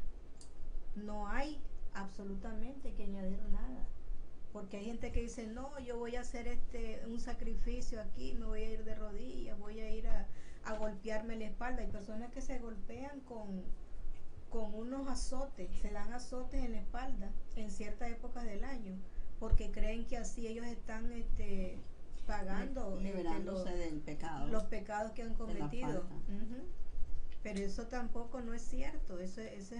No hay absolutamente que añadir nada. Porque hay gente que dice, no, yo voy a hacer un sacrificio aquí, me voy a ir de rodillas, voy a ir a golpearme la espalda. Hay personas que se golpean con unos azotes, se dan azotes en la espalda en ciertas épocas del año, porque creen que así ellos están pagando liberándose del pecado, los pecados que han cometido. Pero eso tampoco no es cierto, eso es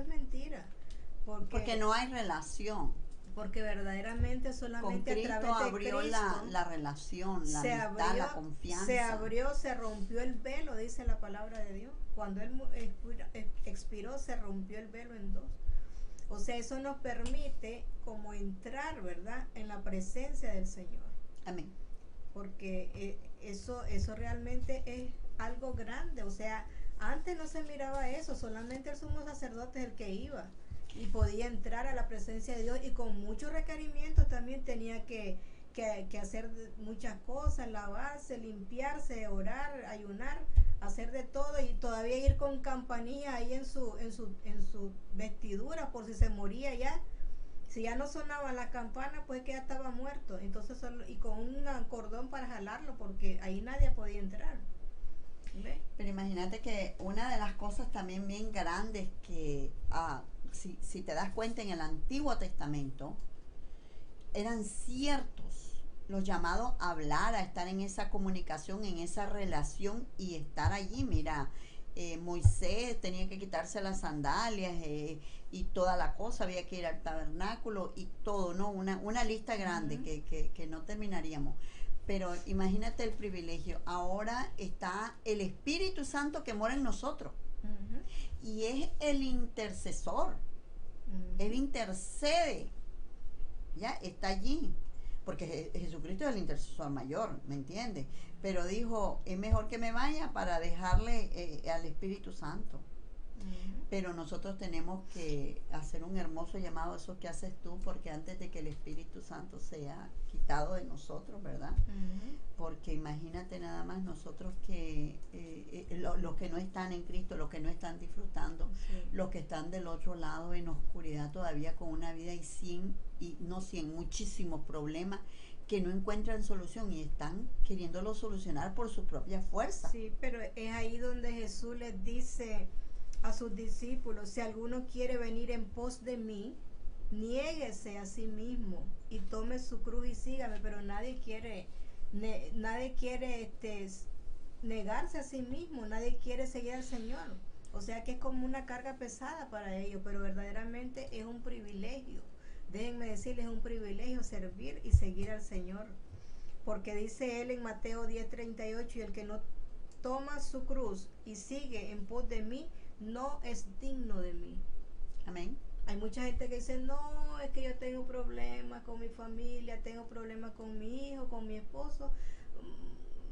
mentira, porque no hay relación, porque verdaderamente solamente con Cristo a través de abrió Cristo la relación, la amistad, la confianza. Se rompió el velo, dice la palabra de Dios. Cuando Él expiró, se rompió el velo en dos. O sea, eso nos permite como entrar, ¿verdad?, en la presencia del Señor. Amén. Porque eso realmente es algo grande. O sea, antes no se miraba eso, solamente el sumo sacerdote es el que iba y podía entrar a la presencia de Dios, y con muchos requerimientos también tenía que hacer muchas cosas, lavarse, limpiarse, orar, ayunar, hacer de todo, y todavía ir con campanilla ahí en su vestidura por si se moría ya. Si ya no sonaban las campanas, pues que ya estaba muerto. Entonces y con un cordón para jalarlo, porque ahí nadie podía entrar. ¿Ves? Pero imagínate que una de las cosas también bien grandes que si te das cuenta, en el Antiguo Testamento eran ciertos los llamados a hablar, a estar en esa comunicación, en esa relación y estar allí. Mira, Moisés tenía que quitarse las sandalias y toda la cosa, había que ir al tabernáculo y todo, ¿no? Una lista grande que no terminaríamos. Pero imagínate el privilegio. Ahora está el Espíritu Santo que mora en nosotros. Y es el intercesor. Él intercede. Ya está allí. Porque Jesucristo es el intercesor mayor, ¿me entiendes? Pero dijo, es mejor que me vaya para dejarle al Espíritu Santo. Pero nosotros tenemos que hacer un hermoso llamado, eso que haces tú, porque antes de que el Espíritu Santo sea quitado de nosotros, ¿verdad? Porque imagínate nada más nosotros que los que no están en Cristo, los que no están disfrutando, los que están del otro lado en oscuridad todavía con una vida y muchísimos problemas que no encuentran solución y están queriéndolo solucionar por su propia fuerza. Sí, pero es ahí donde Jesús les dice a sus discípulos, si alguno quiere venir en pos de mí, niéguese a sí mismo y tome su cruz y sígame. Pero nadie quiere negarse a sí mismo, nadie quiere seguir al Señor. O sea que es como una carga pesada para ellos, pero verdaderamente es un privilegio Déjenme decirles, es un privilegio servir y seguir al Señor. Porque dice él en Mateo 10:38, y el que no toma su cruz y sigue en pos de mí, no es digno de mí. Amén. Hay mucha gente que dice, no, es que yo tengo problemas con mi familia, tengo problemas con mi hijo, con mi esposo.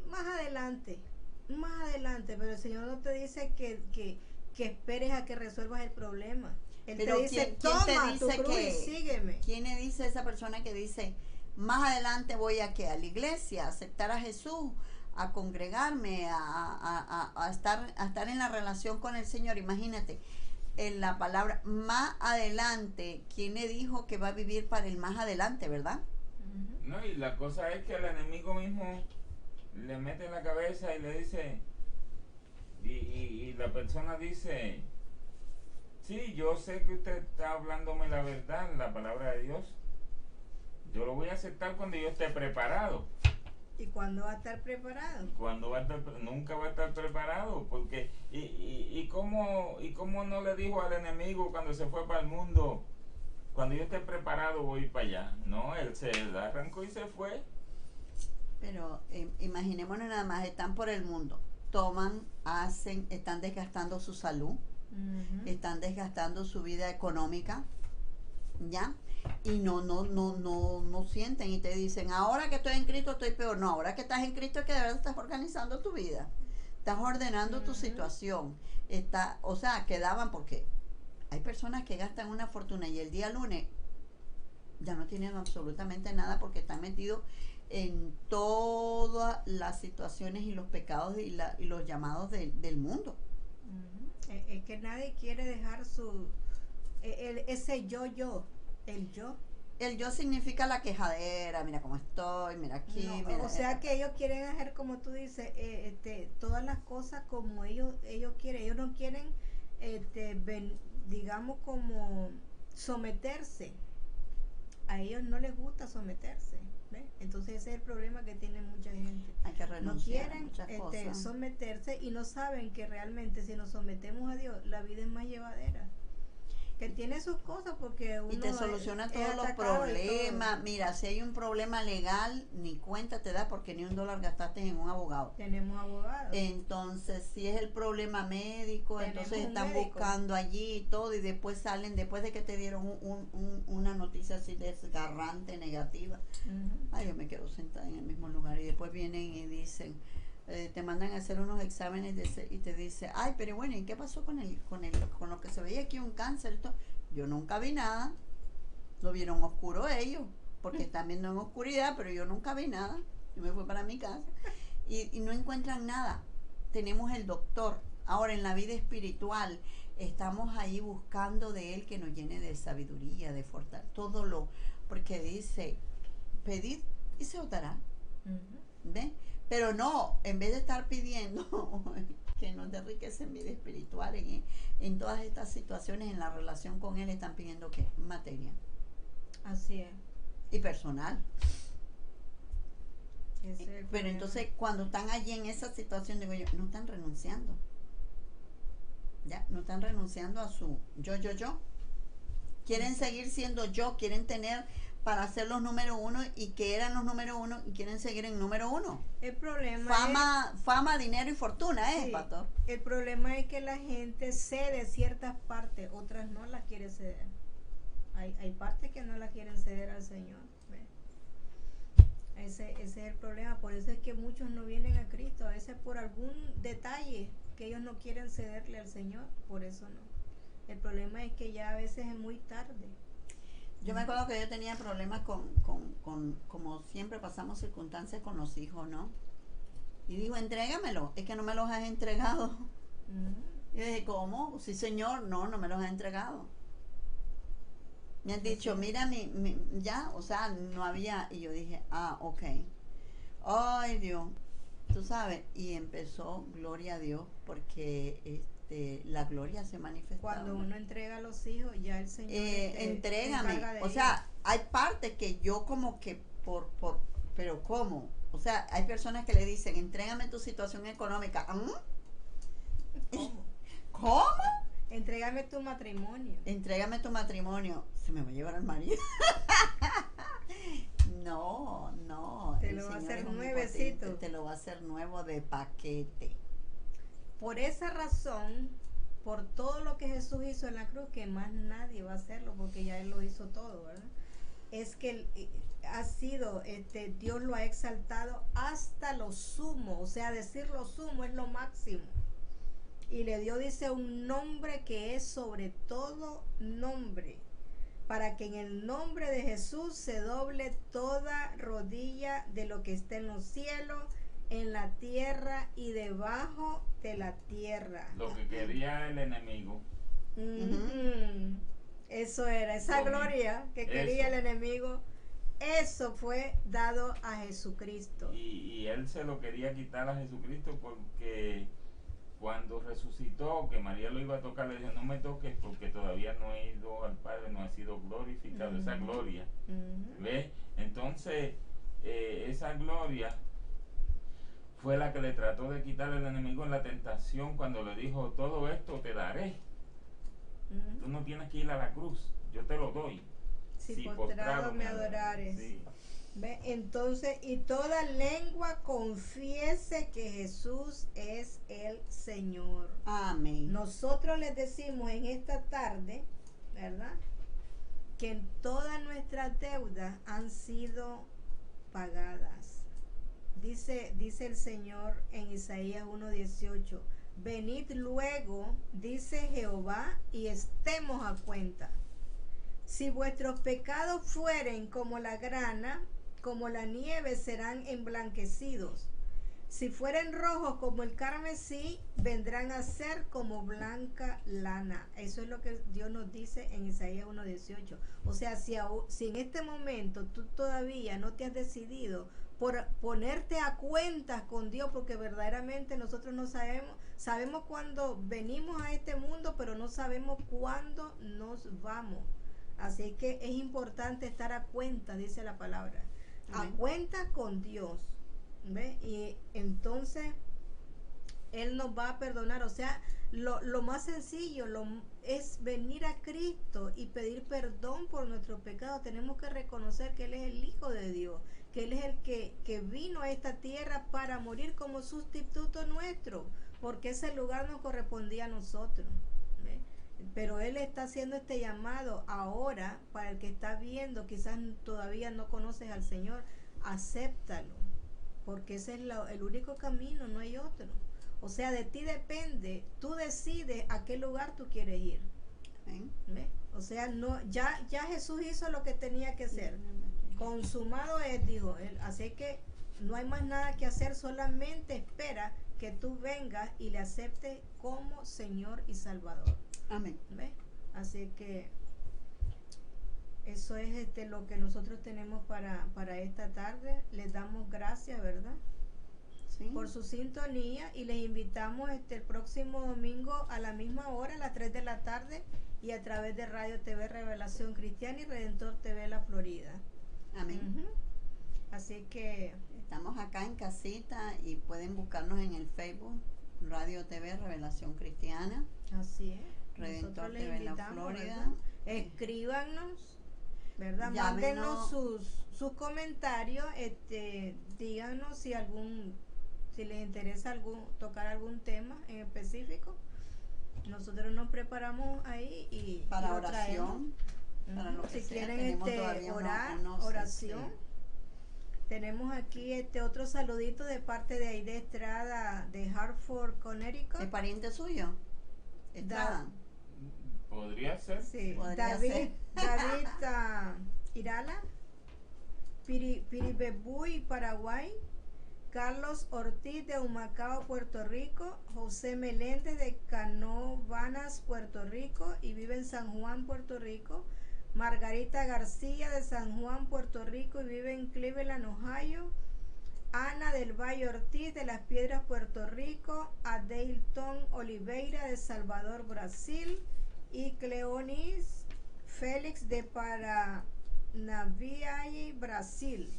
Más adelante, pero el Señor no te dice que esperes a que resuelvas el problema. Él Pero te dice, ¿quién te toma tu dice cruz y sígueme. ¿quién le dice a esa persona que dice, más adelante voy a la iglesia, a aceptar a Jesús, a congregarme, a estar en la relación con el Señor? Imagínate, en la palabra más adelante, ¿quién le dijo que va a vivir para el más adelante, verdad? No, y la cosa es que el enemigo mismo le mete en la cabeza y le dice, y la persona dice, sí, yo sé que usted está hablándome la verdad, la palabra de Dios. Yo lo voy a aceptar cuando yo esté preparado. ¿Y cuándo va a estar preparado? Cuando va a estar, nunca va a estar preparado, porque y cómo no le dijo al enemigo cuando se fue para el mundo, cuando yo esté preparado voy para allá. No, él se arrancó y se fue. Pero imaginémonos nada más, están por el mundo, toman, hacen, están desgastando su salud, están desgastando su vida económica, ¿ya? Y no sienten y te dicen, ahora que estoy en Cristo estoy peor. No, ahora que estás en Cristo es que de verdad estás organizando tu vida, estás ordenando tu situación. O sea, quedaban, porque hay personas que gastan una fortuna y el día lunes ya no tienen absolutamente nada porque están metidos en todas las situaciones y los pecados y los llamados del mundo. Es que nadie quiere dejar ese yo. El yo. El yo significa la quejadera, mira cómo estoy, mira aquí, No, mira. O sea que ellos quieren hacer, como tú dices, todas las cosas como ellos quieren. Ellos no quieren, digamos, como someterse. A ellos no les gusta someterse. ¿Ves? Entonces ese es el problema que tiene mucha gente. Hay que renunciar no quieren a muchas cosas. someterse y no saben que realmente si nos sometemos a Dios, la vida es más llevadera. Que tiene sus cosas porque uno y te soluciona todos los problemas. Mira, si hay un problema legal, ni cuenta te da porque ni $1 gastaste en un abogado. Tenemos abogados. Entonces, si es el problema médico, Tenemos entonces están médico. buscando allí y todo, y después salen, después de que te dieron una noticia así desgarrante, negativa. Ay, yo me quedo sentada en el mismo lugar y después vienen y dicen, te mandan a hacer unos exámenes y te dice, ay, pero bueno, ¿y qué pasó con lo que se veía aquí, un cáncer? Esto? Yo nunca vi nada. Lo vieron oscuro ellos, porque están viendo en oscuridad, pero yo nunca vi nada. Yo me fui para mi casa y no encuentran nada. Tenemos el doctor. Ahora, en la vida espiritual, estamos ahí buscando de él que nos llene de sabiduría, de fortaleza, porque dice, pedid y se os dará. ¿Ves? Pero no, en vez de estar pidiendo que nos dé riqueza en vida espiritual, en todas estas situaciones, en la relación con él, están pidiendo ¿qué? Materia. Así es. Y personal. Pero Pero entonces, cuando están allí en esa situación, digo yo, no están renunciando. Ya, no están renunciando a su yo. Quieren seguir siendo yo, quieren tener para ser los número uno y que eran los número uno y quieren seguir en número uno. El problema Fama, dinero y fortuna, sí, pastor. El problema es que la gente cede ciertas partes, otras no las quiere ceder. Hay partes que no las quieren ceder al Señor. ¿Ves? Ese es el problema. Por eso es que muchos no vienen a Cristo. A veces por algún detalle que ellos no quieren cederle al Señor, por eso no. El problema es que ya a veces es muy tarde. Yo me acuerdo que yo tenía problemas con como siempre pasamos circunstancias con los hijos, ¿no? Y digo, entrégamelo, es que no me los has entregado. Y yo dije, ¿cómo? Sí, señor, no me los has entregado. Me han dicho, mira, ya, o sea, no había, y yo dije, ok. Ay, Dios, tú sabes, y empezó, gloria a Dios, porque la gloria se manifestó. Cuando uno entrega a los hijos, ya el Señor entrégame, o sea, hay partes que yo como que pero ¿cómo? O sea, hay personas que le dicen, entrégame tu situación económica. ¿Cómo? ¿Cómo? Entrégame tu matrimonio. Entrégame tu matrimonio. se me va a llevar al marido. No, no. Te el lo va a Señor hacer es nuevecito. omnipotente, te lo va a hacer nuevo de paquete. Por esa razón, por todo lo que Jesús hizo en la cruz, que más nadie va a hacerlo porque ya Él lo hizo todo, ¿verdad? Es que ha sido, Dios lo ha exaltado hasta lo sumo, o sea, decir lo sumo es lo máximo. Y le dio, dice, un nombre que es sobre todo nombre, para que en el nombre de Jesús se doble toda rodilla de lo que está en los cielos, en la tierra y debajo de la tierra. Lo que quería el enemigo. Eso era, esa gloria que quería el enemigo, eso fue dado a Jesucristo. Y él se lo quería quitar a Jesucristo porque cuando resucitó, que María lo iba a tocar, le dijo, no me toques porque todavía no he ido al Padre, no ha sido glorificado, esa gloria. ¿Ves? Entonces, esa gloria fue la que le trató de quitar el enemigo en la tentación cuando le dijo, todo esto te daré. Tú no tienes que ir a la cruz, yo te lo doy. Si postrado me adorares. Sí. ¿Ve? Entonces, y toda lengua confiese que Jesús es el Señor. Amén. Nosotros les decimos en esta tarde, ¿verdad? Que todas nuestras deudas han sido pagadas. Dice el Señor en Isaías 1:18, venid luego, dice Jehová, y estemos a cuenta. Si vuestros pecados fueren como la grana, como la nieve serán emblanquecidos. Si fueren rojos como el carmesí, vendrán a ser como blanca lana. Eso es lo que Dios nos dice en Isaías 1:18. O sea, si en este momento tú todavía no te has decidido por ponerte a cuentas con Dios, porque verdaderamente nosotros no sabemos cuándo venimos a este mundo, pero no sabemos cuándo nos vamos. Así que es importante estar a cuenta, dice la palabra. Amén. A cuenta con Dios. ¿Ve? Y entonces Él nos va a perdonar. O sea, lo más sencillo es venir a Cristo y pedir perdón por nuestros pecados. Tenemos que reconocer que Él es el Hijo de Dios, que Él es el que vino a esta tierra para morir como sustituto nuestro, porque ese lugar nos correspondía a nosotros. ¿Ve? Pero Él está haciendo este llamado ahora para el que está viendo, quizás todavía no conoces al Señor, acéptalo, porque ese es el único camino, no hay otro. O sea, de ti depende, tú decides a qué lugar tú quieres ir. ¿Ve? O sea, no, ya Jesús hizo lo que tenía que hacer. Consumado es, dijo él. Así que no hay más nada que hacer, solamente espera que tú vengas y le aceptes como Señor y Salvador. Amén. ¿Ve? Así que eso es lo que nosotros tenemos para esta tarde. Les damos gracias, ¿verdad? Sí. Por su sintonía, y les invitamos el próximo domingo a la misma hora, a las 3 de la tarde, y a través de Radio TV Revelación Cristiana y Redentor TV La Florida. Amén. Así que estamos acá en casita y pueden buscarnos en el Facebook Radio TV Revelación Cristiana. Así es. Redentor Nosotros les TV La invitamos, Florida. ¿verdad? Escríbanos, ¿verdad? Llámenos. Mándenos sus comentarios, díganos si les interesa tocar algún tema en específico. Nosotros nos preparamos ahí y para lo traemos. oración, para lo que Si sea. quieren Tenemos todavía orar, unos, oración. Tenemos aquí otro saludito de parte de Aide Estrada de Hartford, Connecticut. ¿Es pariente suyo? Estrada. Podría ser. Sí, Podría David ser. Irala, Piribebuy, Paraguay, Carlos Ortiz de Humacao, Puerto Rico, José Meléndez de Canovanas, Puerto Rico y vive en San Juan, Puerto Rico, Margarita García de San Juan, Puerto Rico y vive en Cleveland, Ohio, Ana del Valle Ortiz de Las Piedras, Puerto Rico, Adeilton Oliveira de Salvador, Brasil y Cleonis Félix de Paranaviai, Brasil.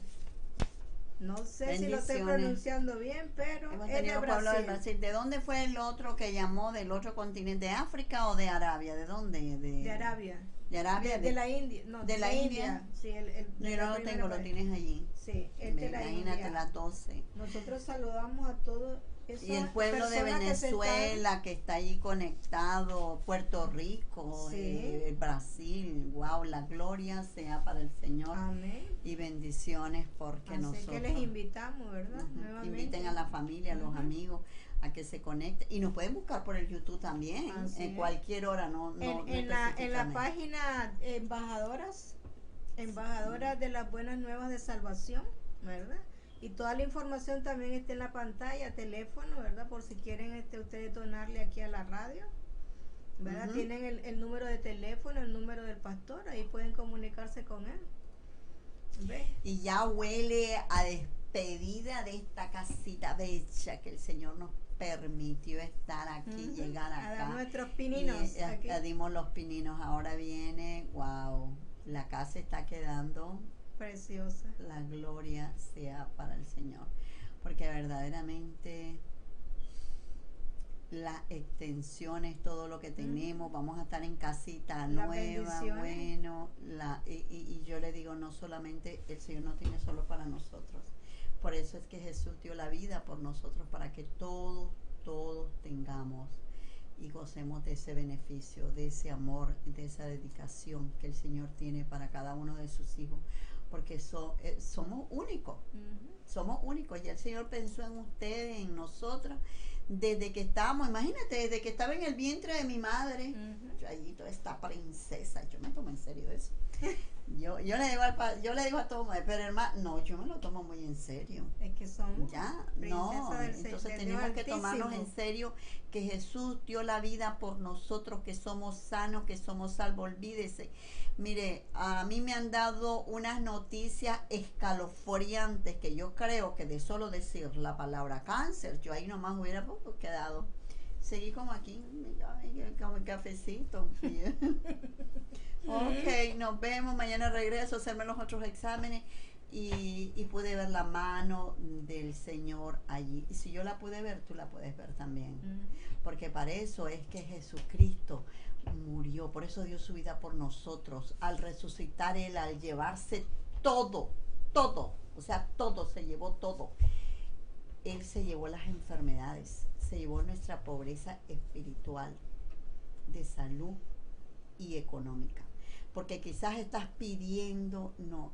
No sé si lo estoy Bendiciones. pronunciando bien, pero Hemos es de tenido pueblo del Brasil. Brasil. ¿De dónde fue el otro que llamó del otro continente? ¿De África o de Arabia? ¿De dónde? De Arabia. De Arabia. De la India. No, de la India. Sí, No, de yo la no lo primera tengo, lo país. tienes allí. Sí, el de la Imagínate India. las 12. Nosotros saludamos a todos esos Y el pueblo de Venezuela que está allí conectado, Puerto Rico, Sí. Brasil, wow, la gloria sea para el Señor Amén. y bendiciones porque Así nosotros que les invitamos, ¿verdad? Ujú. Nuevamente. Inviten a la familia, a los Ujú. amigos a que se conecten y nos pueden buscar por el YouTube también Así en es. cualquier hora, no En la específicamente. página embajadoras de las buenas nuevas de salvación, ¿verdad? Y toda la información también está en la pantalla, teléfono, ¿verdad? Por si quieren ustedes donarle aquí a la radio, ¿verdad? Ujú. Tienen el número de teléfono, el número del pastor, ahí pueden comunicarse con él. ¿Ves? Y ya huele a despedida de esta casita bella que el Señor nos permitió estar aquí, Ujú. llegar A dar acá. nuestros pininos Y, aquí. dimos los pininos, ahora viene, wow, la casa está quedando, Preciosa. la gloria sea para el Señor, porque verdaderamente las extensiones, todo lo que tenemos, vamos a estar en casita Las nueva, bendiciones. bueno, y yo le digo, no solamente el Señor no tiene solo para nosotros, por eso es que Jesús dio la vida por nosotros, para que todos tengamos y gocemos de ese beneficio, de ese amor, de esa dedicación que el Señor tiene para cada uno de sus hijos, porque somos únicos. Ujú. Somos únicos, y el Señor pensó en ustedes, en nosotras, desde que estábamos, imagínate, desde que estaba en el vientre de mi madre, Ujú. yo allí toda esta princesa, yo me tomo en serio eso. Yo le digo a todo, pero hermano, no, yo me lo tomo muy en serio. Es que somos Ya, princesa no, del entonces del tenemos Dios que tomarnos en Altísimo. serio que Jesús dio la vida por nosotros, que somos sanos, que somos salvos. Olvídese, mire, a mí me han dado unas noticias escalofriantes que yo creo que de solo decir la palabra cáncer, yo ahí nomás hubiera quedado. Seguí como aquí, como el cafecito. Ok, nos vemos, mañana regreso a hacerme los otros exámenes y pude ver la mano del Señor allí. Y si yo la pude ver, tú la puedes ver también. Ujú. Porque para eso es que Jesucristo murió, por eso dio su vida por nosotros. Al resucitar Él, al llevarse todo, o sea, todo, se llevó todo. Él se llevó las enfermedades, se llevó nuestra pobreza espiritual, de salud y económica. Porque quizás estás pidiendo, no,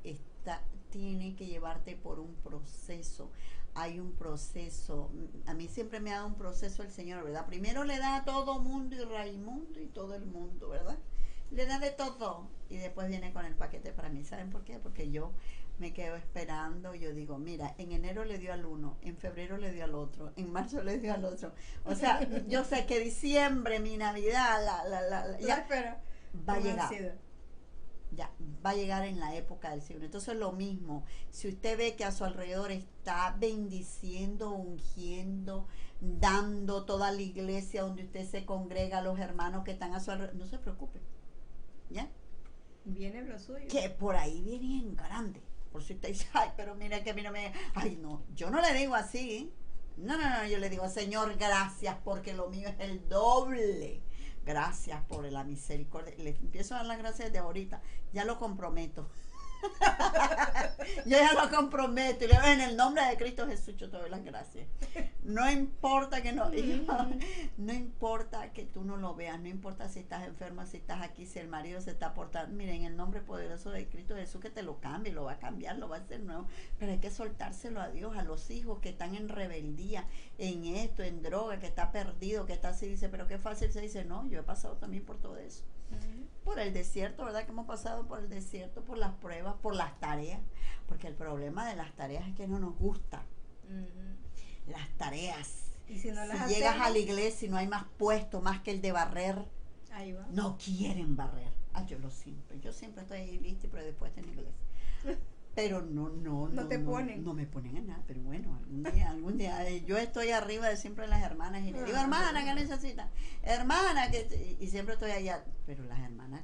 tiene que llevarte por un proceso. Hay un proceso, a mí siempre me ha dado un proceso el Señor, ¿verdad? Primero le da a todo mundo y Raimundo y todo el mundo, ¿verdad? Le da de todo y después viene con el paquete para mí. ¿Saben por qué? Porque yo me quedo esperando, yo digo, mira, en enero le dio al uno, en febrero le dio al otro, en marzo le dio al otro. O sea, yo sé que diciembre, mi Navidad, ya va a llegar. Ya, va a llegar en la época del siglo. Entonces lo mismo, si usted ve que a su alrededor está bendiciendo, ungiendo, dando toda la iglesia donde usted se congrega, los hermanos que están a su alrededor, no se preocupe, ¿ya? Viene lo suyo. Que por ahí viene en grande. Por si usted dice, ay, pero mira que a mí no me... Ay, no, yo no le digo así. No, yo le digo, Señor, gracias porque lo mío es el doble. Gracias por la misericordia. Le empiezo a dar las gracias de ahorita. Ya lo comprometo. Yo ya lo comprometo. Y le digo, en el nombre de Cristo Jesús, yo te doy las gracias. No importa que no, no importa que tú no lo veas, no importa si estás enferma, si estás aquí, si el marido se está portando. Miren, en el nombre poderoso de Cristo Jesús, que te lo cambie, lo va a cambiar, lo va a hacer nuevo. Pero hay que soltárselo a Dios, a los hijos que están en rebeldía, en esto, en droga, que está perdido, que está así. Dice, pero qué fácil se dice. No, yo he pasado también por todo eso. Por el desierto, ¿verdad? Que hemos pasado por el desierto, por las pruebas, por las tareas. Porque el problema de las tareas es que no nos gusta. Las tareas. Y si no las llegas hacemos, a la iglesia y no hay más puesto más que el de barrer, ahí va. no quieren barrer. Yo siempre estoy ahí lista, pero después en la iglesia. pero No te ponen. no me ponen en nada, pero bueno, algún día, yo estoy arriba de siempre las hermanas y le digo, hermana, ¿qué necesitas? Hermana, y siempre estoy allá, pero las hermanas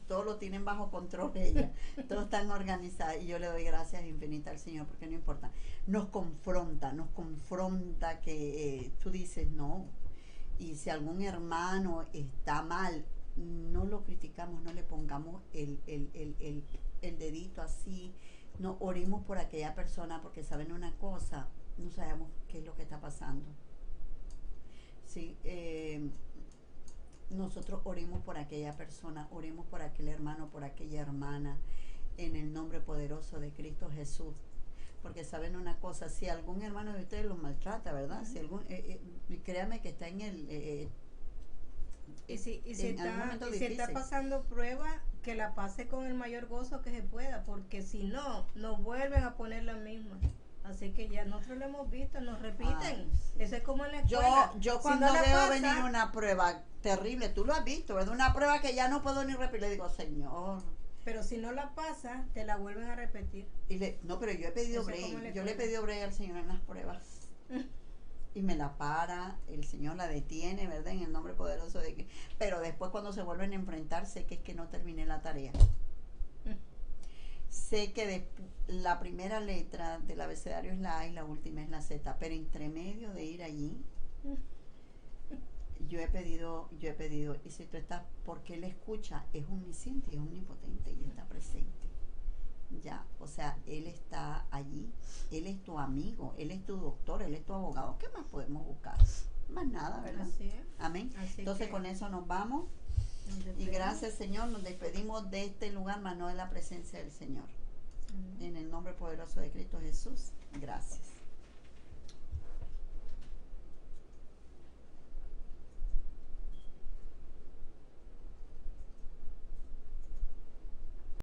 todo lo tienen bajo control ellas, todo están organizadas, y yo le doy gracias infinitas al Señor, porque no importa, nos confronta que tú dices, no, y si algún hermano está mal, no lo criticamos, no le pongamos el dedito así, no oremos por aquella persona, porque saben una cosa, no sabemos qué es lo que está pasando. Sí, nosotros oremos por aquella persona, oremos por aquel hermano, por aquella hermana, en el nombre poderoso de Cristo Jesús. Porque saben una cosa, si algún hermano de ustedes los maltrata, ¿verdad? Si algún, créame que está en el... Y si está pasando prueba, que la pase con el mayor gozo que se pueda, porque si no, nos vuelven a poner la misma. Así que ya nosotros lo hemos visto, nos repiten. Ay, sí. Eso es como en la escuela. Yo cuando no veo venir una prueba terrible, tú lo has visto, ¿verdad? Una prueba que ya no puedo ni repetir, le digo, Señor. Pero si no la pasa, te la vuelven a repetir. No, pero yo he pedido break. Yo le he pedido break al Señor en las pruebas. Y me la para, el Señor la detiene, ¿verdad? En el nombre poderoso de que... Pero después cuando se vuelven a enfrentar, sé que es que no terminé la tarea. Sé que la primera letra del abecedario es la A y la última es la Z, pero entre medio de ir allí, yo he pedido, y si tú estás, porque Él escucha, es omnisciente, es omnipotente y está presente. Ya, o sea, Él está allí, Él es tu amigo, Él es tu doctor, Él es tu abogado. ¿Qué más podemos buscar? Más nada, ¿verdad? Así es. Amén. Entonces con eso nos vamos. Y gracias, Señor, nos despedimos de este lugar, mas no de la presencia del Señor. En el nombre poderoso de Cristo Jesús, gracias.